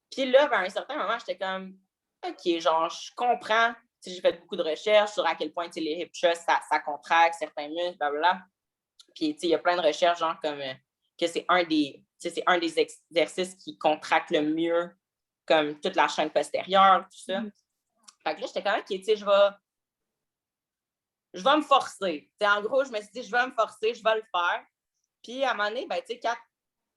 Puis là, à un certain moment, j'étais comme, OK, genre, je comprends. Tu sais, j'ai fait beaucoup de recherches sur à quel point, tu sais, les hip thrusts, ça contracte certains muscles, blablabla. Puis, tu sais, il y a plein de recherches, genre, comme que c'est un des exercices qui contracte le mieux, comme toute la chaîne postérieure, tout ça. Fait que là, j'étais comme, OK, tu sais, je vais me forcer. Tu sais, en gros, je me suis dit, je vais me forcer, je vais le faire. Puis, à un moment donné, ben, tu sais, quand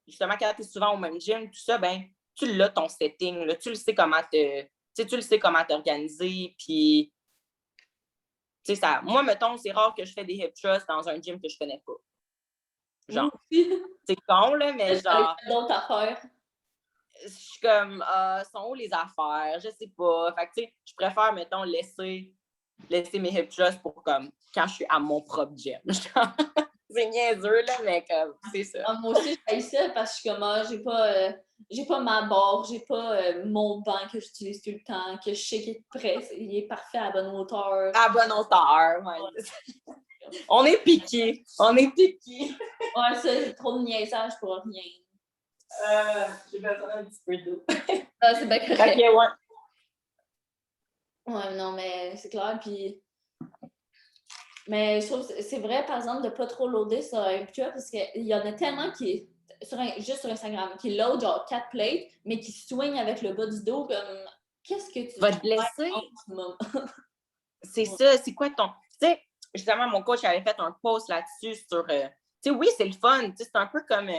tu es souvent au même gym, tout ça, ben, tu l'as ton setting, là, tu le sais comment t'organiser, puis, tu sais, ça, moi, mettons, c'est rare que je fais des hip thrusts dans un gym que je connais pas. Genre, c'est con, là, mais genre, d'autres affaires. je suis comme, sont où les affaires? Je sais pas. Fait que, tu sais, je préfère, mettons, laisser mes hip thrusts pour, comme, quand je suis à mon propre gym. C'est niaiseux, là, mais comme, c'est ça. Moi aussi, je fais ça parce que je suis comme, j'ai pas ma barre, j'ai pas mon banc que j'utilise tout le temps, que je sais qu'il est prêt, il est parfait à bonne hauteur. À bonne hauteur, ouais. On est piqué. Ouais, ça, c'est trop de niaisage pour rien. J'ai besoin d'un petit peu d'eau. C'est bien correct. Ok, ouais. Ouais, non, mais c'est clair, puis... Mais je trouve que c'est vrai, par exemple, de pas trop loader sur un picture parce qu'il y en a tellement qui, juste sur Instagram, qui load genre 4 plates, mais qui swing avec le bas du dos comme qu'est-ce que tu vas te blesser. en ce moment? C'est ça, c'est quoi ton. Tu sais, justement, mon coach avait fait un post là-dessus sur. Tu sais, oui, c'est le fun. Tu sais, c'est un peu comme.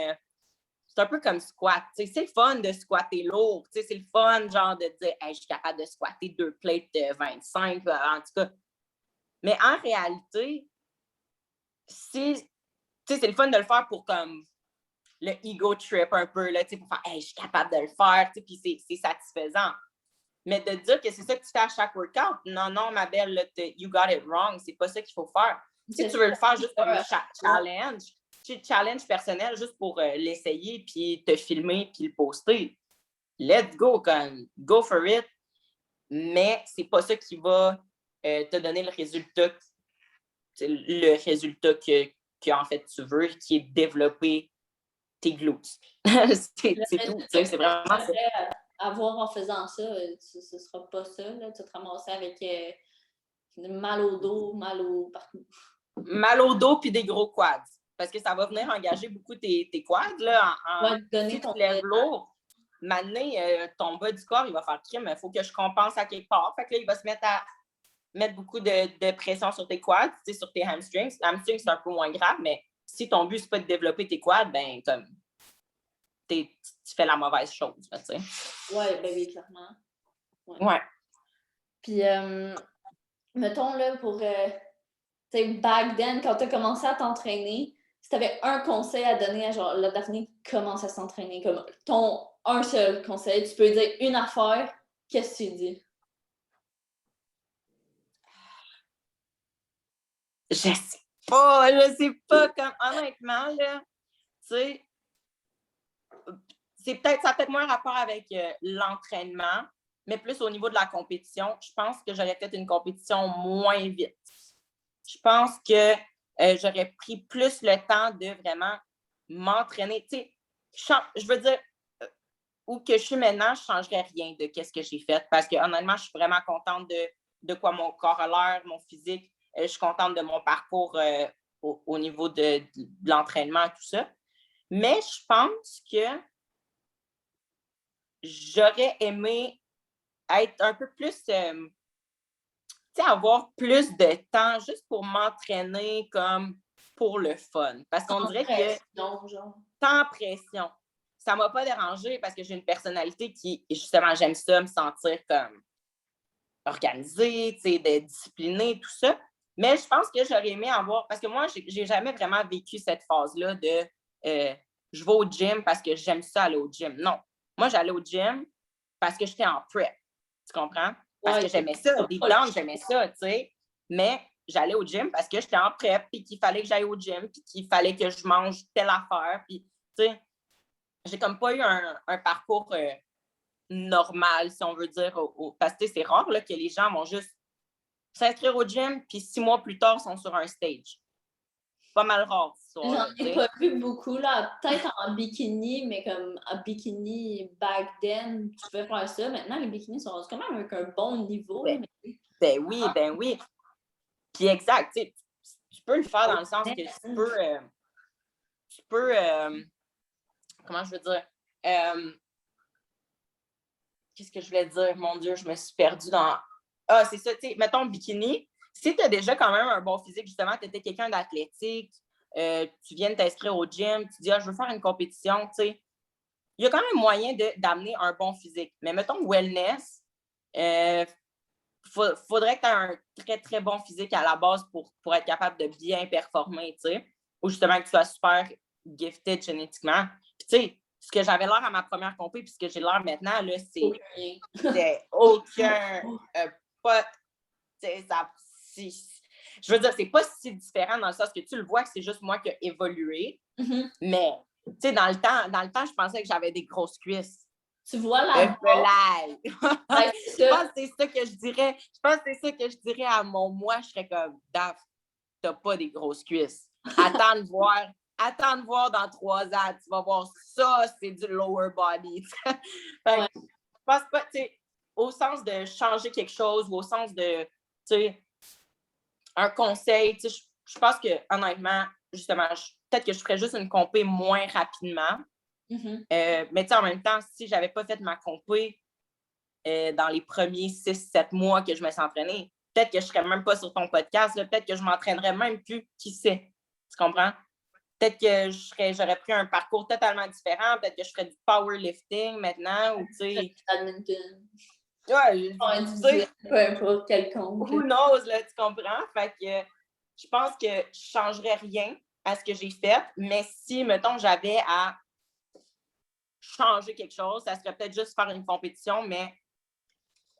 C'est un peu comme squat. Tu sais, c'est le fun de squatter lourd. Tu sais, c'est le fun, genre, de dire, hey, je suis capable de squatter 2 plates de 25, en tout cas. Mais en réalité, c'est le fun de le faire pour comme le ego trip un peu, là, pour faire, hey, je suis capable de le faire, puis c'est satisfaisant. Mais de dire que c'est ça que tu fais à chaque workout, non, ma belle, là, you got it wrong, c'est pas ça qu'il faut faire. Si tu veux le faire juste comme challenge personnel, juste pour l'essayer, puis te filmer, puis le poster, let's go, go for it. Mais c'est pas ça qui va te donner le résultat que en fait tu veux, qui est développer tes glutes. c'est tout. C'est vraiment ça. À voir en faisant ça, ce sera pas ça. Là. Tu vas te ramasser avec mal au dos, mal au partout. Mal au dos puis des gros quads. Parce que ça va venir engager beaucoup tes quads. Là, si tu lèves lourd, maintenant, ton bas du corps, il va faire crime. Il faut que je compense à quelque part. Fait que là, il va se mettre à mettre beaucoup de pression sur tes quads, sur tes hamstrings. Hamstrings, c'est un peu moins grave, mais si ton but, c'est pas de développer tes quads, ben comme tu fais la mauvaise chose, tu sais. Ouais, ben oui, clairement. Ouais. Puis, mettons, là, pour, tu sais, back then, quand tu as commencé à t'entraîner, si tu avais un conseil à donner à, genre, la Daphné qui commence à s'entraîner, comme un seul conseil, tu peux dire une affaire, qu'est-ce que tu dis? Je sais pas, comme honnêtement, là, tu sais, ça a peut-être moins un rapport avec l'entraînement, mais plus au niveau de la compétition. Je pense que j'aurais fait une compétition moins vite. Je pense que j'aurais pris plus le temps de vraiment m'entraîner. Tu sais, je veux dire, où que je suis maintenant, je ne changerais rien de ce que j'ai fait parce que honnêtement, je suis vraiment contente de quoi mon corps a l'air, mon physique. Je suis contente de mon parcours au niveau de l'entraînement, tout ça. Mais je pense que j'aurais aimé être un peu plus, avoir plus de temps juste pour m'entraîner comme pour le fun. Parce qu'on dirait que sans pression, ça ne m'a pas dérangé parce que j'ai une personnalité qui, justement, j'aime ça, me sentir comme organisée, disciplinée, tout ça. Mais je pense que j'aurais aimé avoir, parce que moi, j'ai jamais vraiment vécu cette phase-là de je vais au gym parce que j'aime ça aller au gym. Non. Moi, j'allais au gym parce que j'étais en prep. Tu comprends? Parce que j'aimais ça. Deep down, j'aimais ça, tu sais. Mais j'allais au gym parce que j'étais en prep, puis qu'il fallait que j'aille au gym, puis qu'il fallait que je mange telle affaire. Puis, tu sais, j'ai comme pas eu un parcours normal, si on veut dire. Parce que c'est rare là, que les gens vont juste s'inscrire au gym, puis 6 mois plus tard, sont sur un stage. pas mal rare, ce soir. J'en ai pas vu beaucoup, là. Peut-être en bikini, mais comme en bikini back then, tu peux faire ça. Maintenant, les bikinis sont quand même avec un bon niveau. Ben oui. Puis exact, tu peux le faire dans le sens que tu peux comment je veux dire? Qu'est-ce que je voulais dire? Mon Dieu, je me suis perdue dans... Ah, c'est ça, tu sais, mettons bikini. Si tu as déjà quand même un bon physique, justement, tu étais quelqu'un d'athlétique, tu viens de t'inscrire au gym, tu dis, je veux faire une compétition, tu sais, il y a quand même moyen d'amener un bon physique. Mais mettons wellness, faudrait que tu aies un très, très bon physique à la base pour être capable de bien performer, tu sais, ou justement que tu sois super gifted génétiquement. Puis, tu sais, ce que j'avais l'air à ma première compé, puis ce que j'ai l'air maintenant, là, c'est aucun... pas... Ça, je veux dire, c'est pas si différent dans le sens que tu le vois que c'est juste moi qui ai évolué. Mais, tu sais, dans le temps, je pensais que j'avais des grosses cuisses. Tu vois la je pense que c'est ça que je dirais. Je pense que c'est ça que je dirais à mon moi. Je serais comme, Daph, t'as pas des grosses cuisses. Attends de voir dans 3 ans. Tu vas voir ça, c'est du lower body. Fait que, je pense pas, tu sais, au sens de changer quelque chose ou au sens de, tu sais, un conseil, tu sais, je pense que, honnêtement, justement, peut-être que je ferais juste une compé moins rapidement. Mais tu sais, en même temps, si j'avais pas fait ma compé dans les premiers 6-7 mois que je me suis entraînée, peut-être que je serais même pas sur ton podcast, là, peut-être que je m'entraînerais même plus, qui sait? Tu comprends? Peut-être que j'aurais pris un parcours totalement différent, peut-être que je ferais du powerlifting maintenant, ou tu sais... Badminton. Ouais, peu importe quelconque. Who knows, là, tu comprends? Fait que je pense que je changerais rien à ce que j'ai fait, mais si, mettons, j'avais à changer quelque chose, ça serait peut-être juste faire une compétition, mais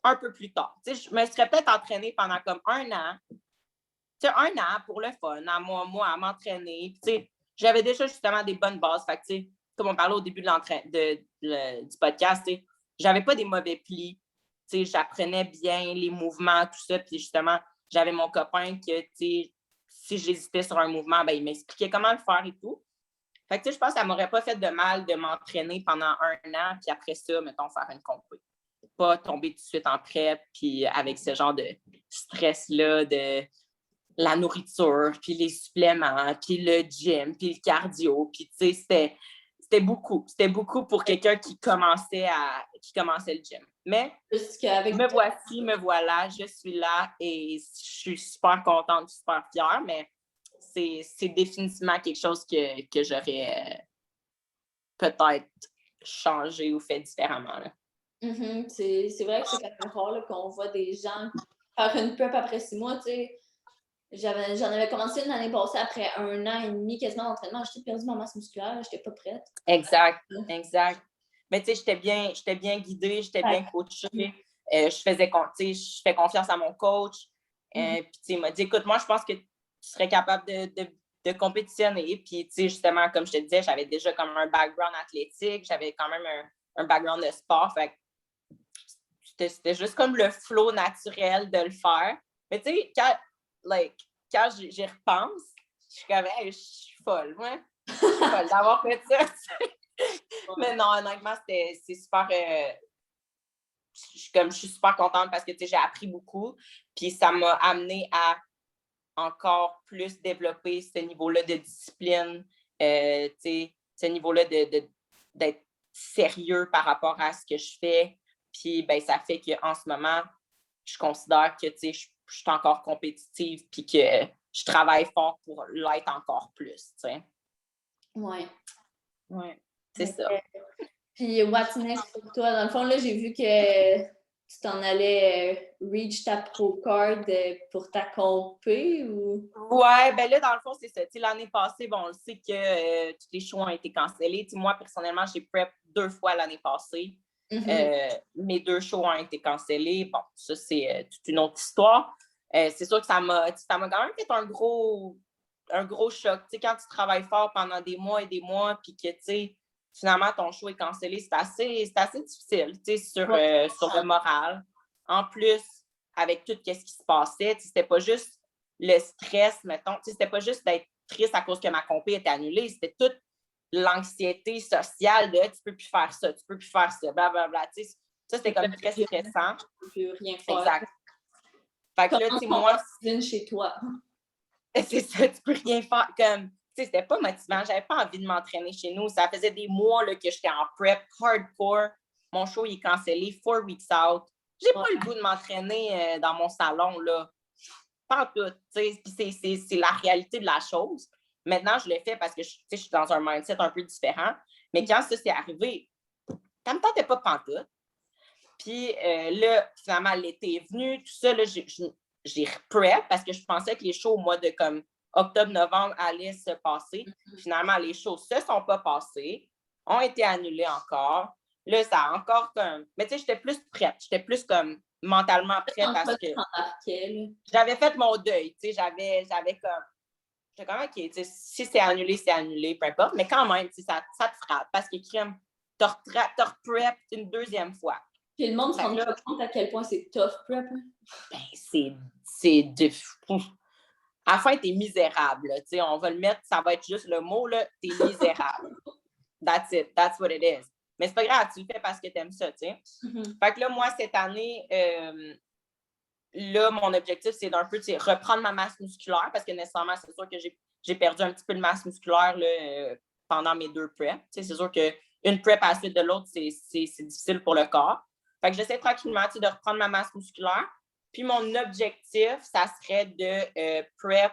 un peu plus tard. Tu sais, je me serais peut-être entraînée pendant comme 1 an. Tu sais, 1 an pour le fun, à moi, à m'entraîner. Tu sais, j'avais déjà justement des bonnes bases. Fait que, tu sais, comme on parlait au début du podcast, tu sais, j'avais pas des mauvais plis. Tu sais, j'apprenais bien les mouvements, tout ça. Puis justement, j'avais mon copain que, tu sais, si j'hésitais sur un mouvement, ben, il m'expliquait comment le faire et tout. Fait que, tu sais, je pense que ça m'aurait pas fait de mal de m'entraîner pendant 1 an, puis après ça, mettons, faire une compé. Pas tomber tout de suite en prep, puis avec ce genre de stress-là, de la nourriture, puis les suppléments, puis le gym, puis le cardio, puis tu sais, c'était beaucoup. C'était beaucoup pour quelqu'un qui commençait le gym. Mais me voilà, je suis là et je suis super contente, super fière, mais c'est définitivement quelque chose que j'aurais peut-être changé ou fait différemment. Là. C'est vrai que c'est quand même rare là, qu'on voit des gens faire une prep après 6 mois. Tu sais. J'en avais commencé une année passée après 1 an et demi quasiment d'entraînement. J'étais perdu ma masse musculaire, j'étais pas prête. Exact. Mais tu sais, j'étais bien guidée, j'étais bien coachée. Je fais confiance à mon coach. Puis tu sais, il m'a dit, écoute, moi, je pense que tu serais capable de compétitionner. Puis tu sais, justement, comme je te disais, j'avais déjà comme un background athlétique, j'avais quand même un background de sport. Fait que c'était juste comme le flow naturel de le faire. Mais tu sais, quand j'y repense, je suis comme, hey, je suis folle, moi. Je suis folle d'avoir fait ça. Mais non, honnêtement, c'est super. Je suis super contente parce que j'ai appris beaucoup. Puis ça m'a amené à encore plus développer ce niveau-là de discipline, ce niveau-là d'être sérieux par rapport à ce que je fais. Puis ben, ça fait qu'en ce moment, je considère que je suis encore compétitive puis que je travaille fort pour l'être encore plus. Oui. Ouais, c'est ça. Puis, what's next pour toi? Dans le fond, là, j'ai vu que tu t'en allais reach ta pro card pour ta compé ou? Ouais, ben là, dans le fond, c'est ça. L'année passée, bon, on le sait que tous les shows ont été cancellés. Moi, personnellement, j'ai prep 2 fois l'année passée. Mes 2 shows ont été cancellés. Bon, ça, c'est toute une autre histoire. C'est sûr que ça m'a quand même fait un gros choc. Quand tu travailles fort pendant des mois et des mois, puis que, finalement, ton show est cancellé, c'est assez difficile, sur le moral. En plus, avec tout ce qui se passait, c'était pas juste le stress, mettons, c'était pas juste d'être triste à cause que ma compé était annulée. C'était toute l'anxiété sociale de tu peux plus faire ça, tu peux plus faire ça, blablabla. Tu sais, ça, c'était comme très stressant. Tu peux plus rien faire. Exact. Fait que là, tu sais, moi... chez toi. C'est ça, tu peux rien faire. Comme, tu sais, c'était pas motivant. J'avais pas envie de m'entraîner chez nous. Ça faisait des mois là, que j'étais en prep hardcore. Mon show, il est cancellé 4 weeks out. J'ai pas le goût de m'entraîner dans mon salon, là. Pas en tout, tu sais. Puis c'est la réalité de la chose. Maintenant, je le fais parce que je suis dans un mindset un peu différent. Mais quand ça s'est arrivé, ça me tentait pas pantoute. Puis là, finalement, l'été est venu, tout ça, là, j'ai prep parce que je pensais que les shows au mois de comme octobre-novembre allaient se passer. Finalement, les shows ne se sont pas passés, ont été annulés encore. Là, ça a encore comme... Mais tu sais, j'étais plus prête. J'étais plus comme mentalement prête parce que j'avais fait mon deuil. Tu sais, j'avais comme... J'étais comme, OK, si c'est annulé, peu importe. Mais quand même, ça te frappe parce que crème, t'as reprep une deuxième fois. Puis le monde se rend pas compte à quel point c'est tough prep. Ben, c'est de fou. À la fin, t'es misérable. On va le mettre, ça va être juste le mot, là, t'es misérable. That's it. That's what it is. Mais c'est pas grave, tu le fais parce que t'aimes ça, tu sais. Fait que là, moi, cette année, là, mon objectif, c'est d'un peu reprendre ma masse musculaire parce que nécessairement, c'est sûr que j'ai perdu un petit peu de masse musculaire là, pendant mes 2 preps. C'est sûr qu'une prep à la suite de l'autre, c'est difficile pour le corps. Fait que j'essaie tranquillement de reprendre ma masse musculaire. Puis mon objectif, ça serait de prep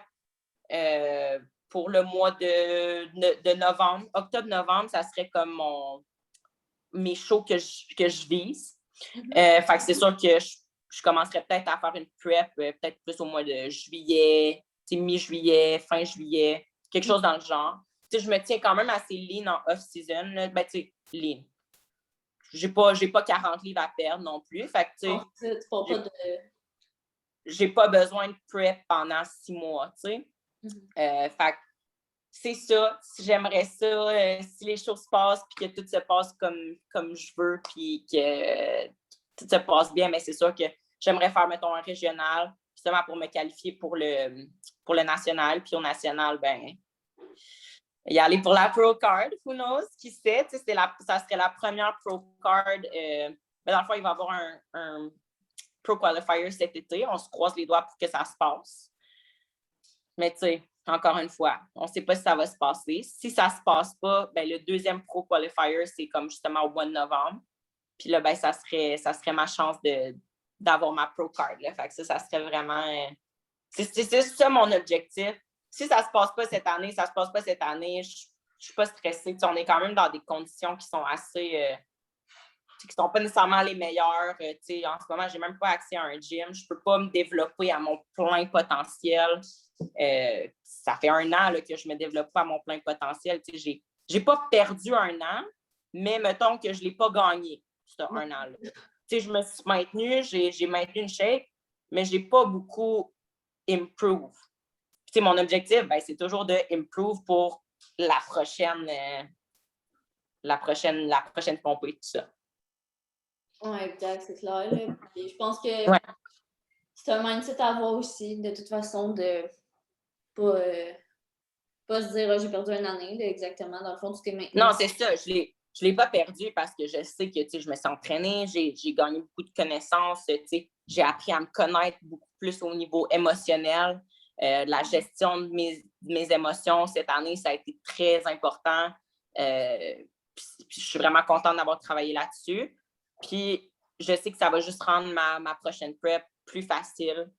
pour le mois de novembre. Octobre-novembre, ça serait comme mes shows que je vise. Fait que c'est sûr que je commencerais peut-être à faire une prep, peut-être plus au mois de juillet, mi-juillet, fin juillet, quelque chose dans le genre. Je me tiens quand même assez lean en off-season. Ben, tu sais, lean. J'ai pas 40 livres à perdre non plus. Fait que, j'ai pas besoin de prep pendant 6 mois, tu sais. Fait que c'est ça. J'aimerais ça, si les choses passent puis que tout se passe comme je veux puis que tout se passe bien, mais c'est sûr que j'aimerais faire, mettons, un régional, justement pour me qualifier pour le national. Puis au national, ben y aller pour la Pro Card, who knows, qui sait, ça serait la première Pro Card. Mais dans le fond, il va y avoir un Pro Qualifier cet été. On se croise les doigts pour que ça se passe. Mais tu sais, encore une fois, on ne sait pas si ça va se passer. Si ça ne se passe pas, ben, le deuxième Pro Qualifier, c'est comme justement au mois de novembre. Puis là, ben, ça serait ma chance d'avoir ma Pro Card. Là. Fait que ça serait vraiment... c'est ça mon objectif. Si ça ne se passe pas cette année, ça ne se passe pas cette année, je ne suis pas stressée. T'sais, on est quand même dans des conditions qui sont assez... qui ne sont pas nécessairement les meilleures. En ce moment, je n'ai même pas accès à un gym. Je ne peux pas me développer à mon plein potentiel. Ça fait 1 an là, que je ne me développe pas à mon plein potentiel. Je n'ai pas perdu 1 an, mais mettons que je ne l'ai pas gagné, ce 1 an-là. Je me suis maintenue, j'ai maintenu une shape, mais je n'ai pas beaucoup improve. Mon objectif, ben, c'est toujours de improve pour la prochaine pompée, tout ça. Oui, exact, c'est clair. Là. Et je pense que c'est un mindset à avoir aussi, de toute façon, de pas se dire j'ai perdu 1 année, là, exactement. Dans le fond, tu t'es maintenu. Non, c'est ça. Je l'ai pas perdu parce que je sais que je me suis entraînée, j'ai gagné beaucoup de connaissances, j'ai appris à me connaître beaucoup plus au niveau émotionnel. La gestion de mes émotions cette année, ça a été très important. Puis je suis vraiment contente d'avoir travaillé là-dessus. Puis je sais que ça va juste rendre ma prochaine prep plus facile.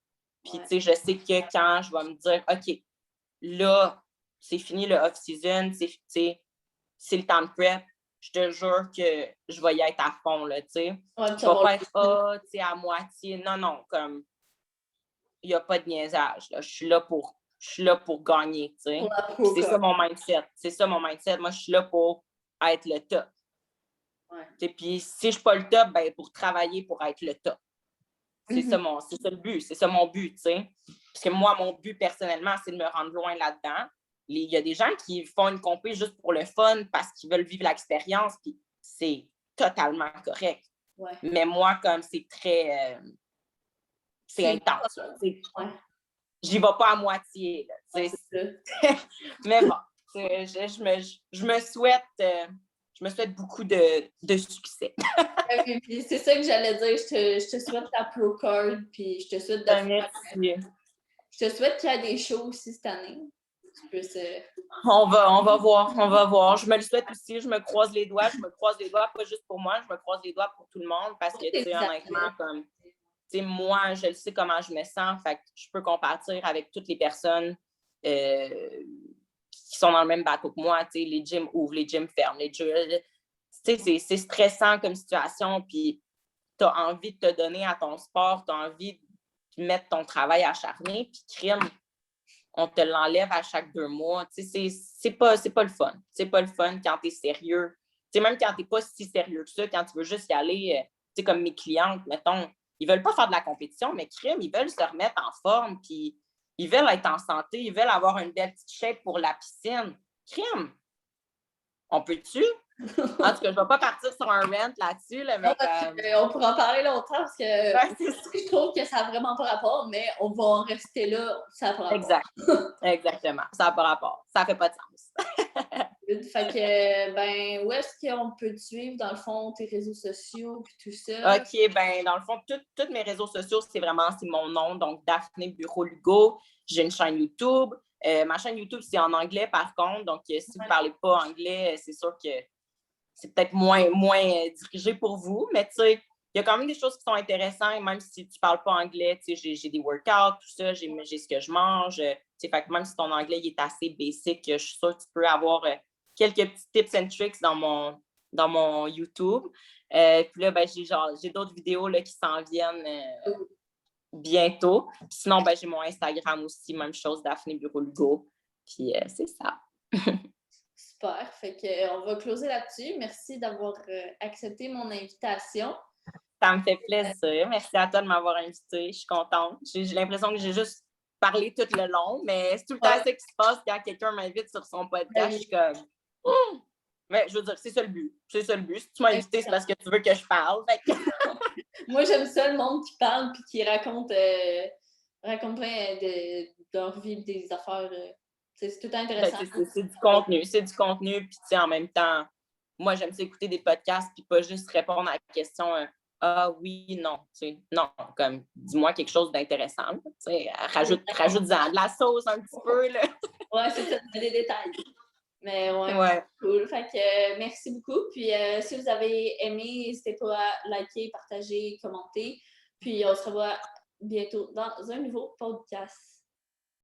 Puis je sais que quand je vais me dire, OK, là, c'est fini le off-season, c'est le temps de prep, je te jure que je vais y être à fond, là, tu sais. Je ne vais pas être, à moitié. Non, comme, il n'y a pas de niaisage, là. Je suis là pour gagner, tu sais. C'est ça mon mindset. Moi, je suis là pour être le top. Puis si je ne suis pas le top, ben pour travailler pour être le top. C'est ça le but. C'est ça mon but, tu sais. Parce que moi, mon but, personnellement, c'est de me rendre loin là-dedans. Il y a des gens qui font une compé juste pour le fun parce qu'ils veulent vivre l'expérience, puis c'est totalement correct. Mais moi, comme c'est très... c'est intense. j'y vais pas à moitié. Là, c'est ça. Mais bon, je me souhaite beaucoup de succès. Puis c'est ça que j'allais dire. Je te souhaite ta pro card, puis je te souhaite Merci. Je te souhaite qu'il y ait des shows aussi cette année. On va voir. Je me le souhaite aussi, je me croise les doigts, pas juste pour moi, je me croise les doigts pour tout le monde parce que, tu sais, honnêtement, comme, tu sais, moi, je le sais comment je me sens, fait que je peux compatir avec toutes les personnes qui sont dans le même bateau que moi, tu sais, les gyms ouvrent, les gyms ferment, tu sais, c'est stressant comme situation, puis tu as envie de te donner à ton sport, tu as envie de mettre ton travail acharné, puis crime, on te l'enlève à chaque 2 mois. Tu sais, c'est pas le fun. C'est pas le fun quand tu es sérieux. Tu sais, même quand tu n'es pas si sérieux que ça, quand tu veux juste y aller, tu sais, comme mes clientes, mettons, ils veulent pas faire de la compétition, mais crime, ils veulent se remettre en forme, puis ils veulent être en santé, ils veulent avoir une belle petite shape pour la piscine. Crime! On peut-tu? En tout cas, je ne vais pas partir sur un rant là-dessus, là, mais on pourra en parler longtemps parce que je trouve que ça n'a vraiment pas rapport, mais on va en rester là, ça n'a pas rapport. Exactement, ça n'a pas rapport. Ça ne fait pas de sens. Fait que, où est-ce qu'on peut te suivre, dans le fond, tes réseaux sociaux et tout ça? OK, dans le fond, tous mes réseaux sociaux, c'est mon nom, donc Daphné Bureau-Lugo. J'ai une chaîne YouTube. Ma chaîne YouTube, c'est en anglais, par contre. Donc, si vous ne parlez pas anglais, c'est sûr que c'est peut-être moins dirigé pour vous. Mais tu sais, il y a quand même des choses qui sont intéressantes, même si tu ne parles pas anglais. Tu sais, j'ai des workouts, tout ça, j'ai ce que je mange. Tu sais, fait que même si ton anglais il est assez basic, je suis sûre que tu peux avoir quelques petits tips and tricks dans mon YouTube. Puis là, j'ai d'autres vidéos là, qui s'en viennent bientôt. Puis sinon, j'ai mon Instagram aussi, même chose, Daphné Bureau-Lugo. Puis c'est ça. Super. Fait qu'on va closer là-dessus. Merci d'avoir accepté mon invitation. Ça me fait plaisir. Merci à toi de m'avoir invitée. Je suis contente. J'ai l'impression que j'ai juste parlé tout le long, mais c'est tout le temps ça qui se passe quand quelqu'un m'invite sur son podcast. Je suis comme... Mais je veux dire, c'est ça le but. C'est ça le but. Si tu m'as invité, c'est parce que tu veux que je parle. Moi, j'aime ça, le monde qui parle et qui raconte plein de leur vie, des affaires. C'est tout intéressant. C'est du contenu. Puis en même temps, moi, j'aime ça écouter des podcasts puis pas juste répondre à la question ah oui, non. Non, comme dis-moi quelque chose d'intéressant. Rajoute-en de la sauce un petit peu. Là. Ouais, c'est ça, des détails. Mais ouais. Cool. Fait que merci beaucoup. Puis si vous avez aimé, n'hésitez pas à liker, partager, commenter. Puis on se revoit bientôt dans un nouveau podcast.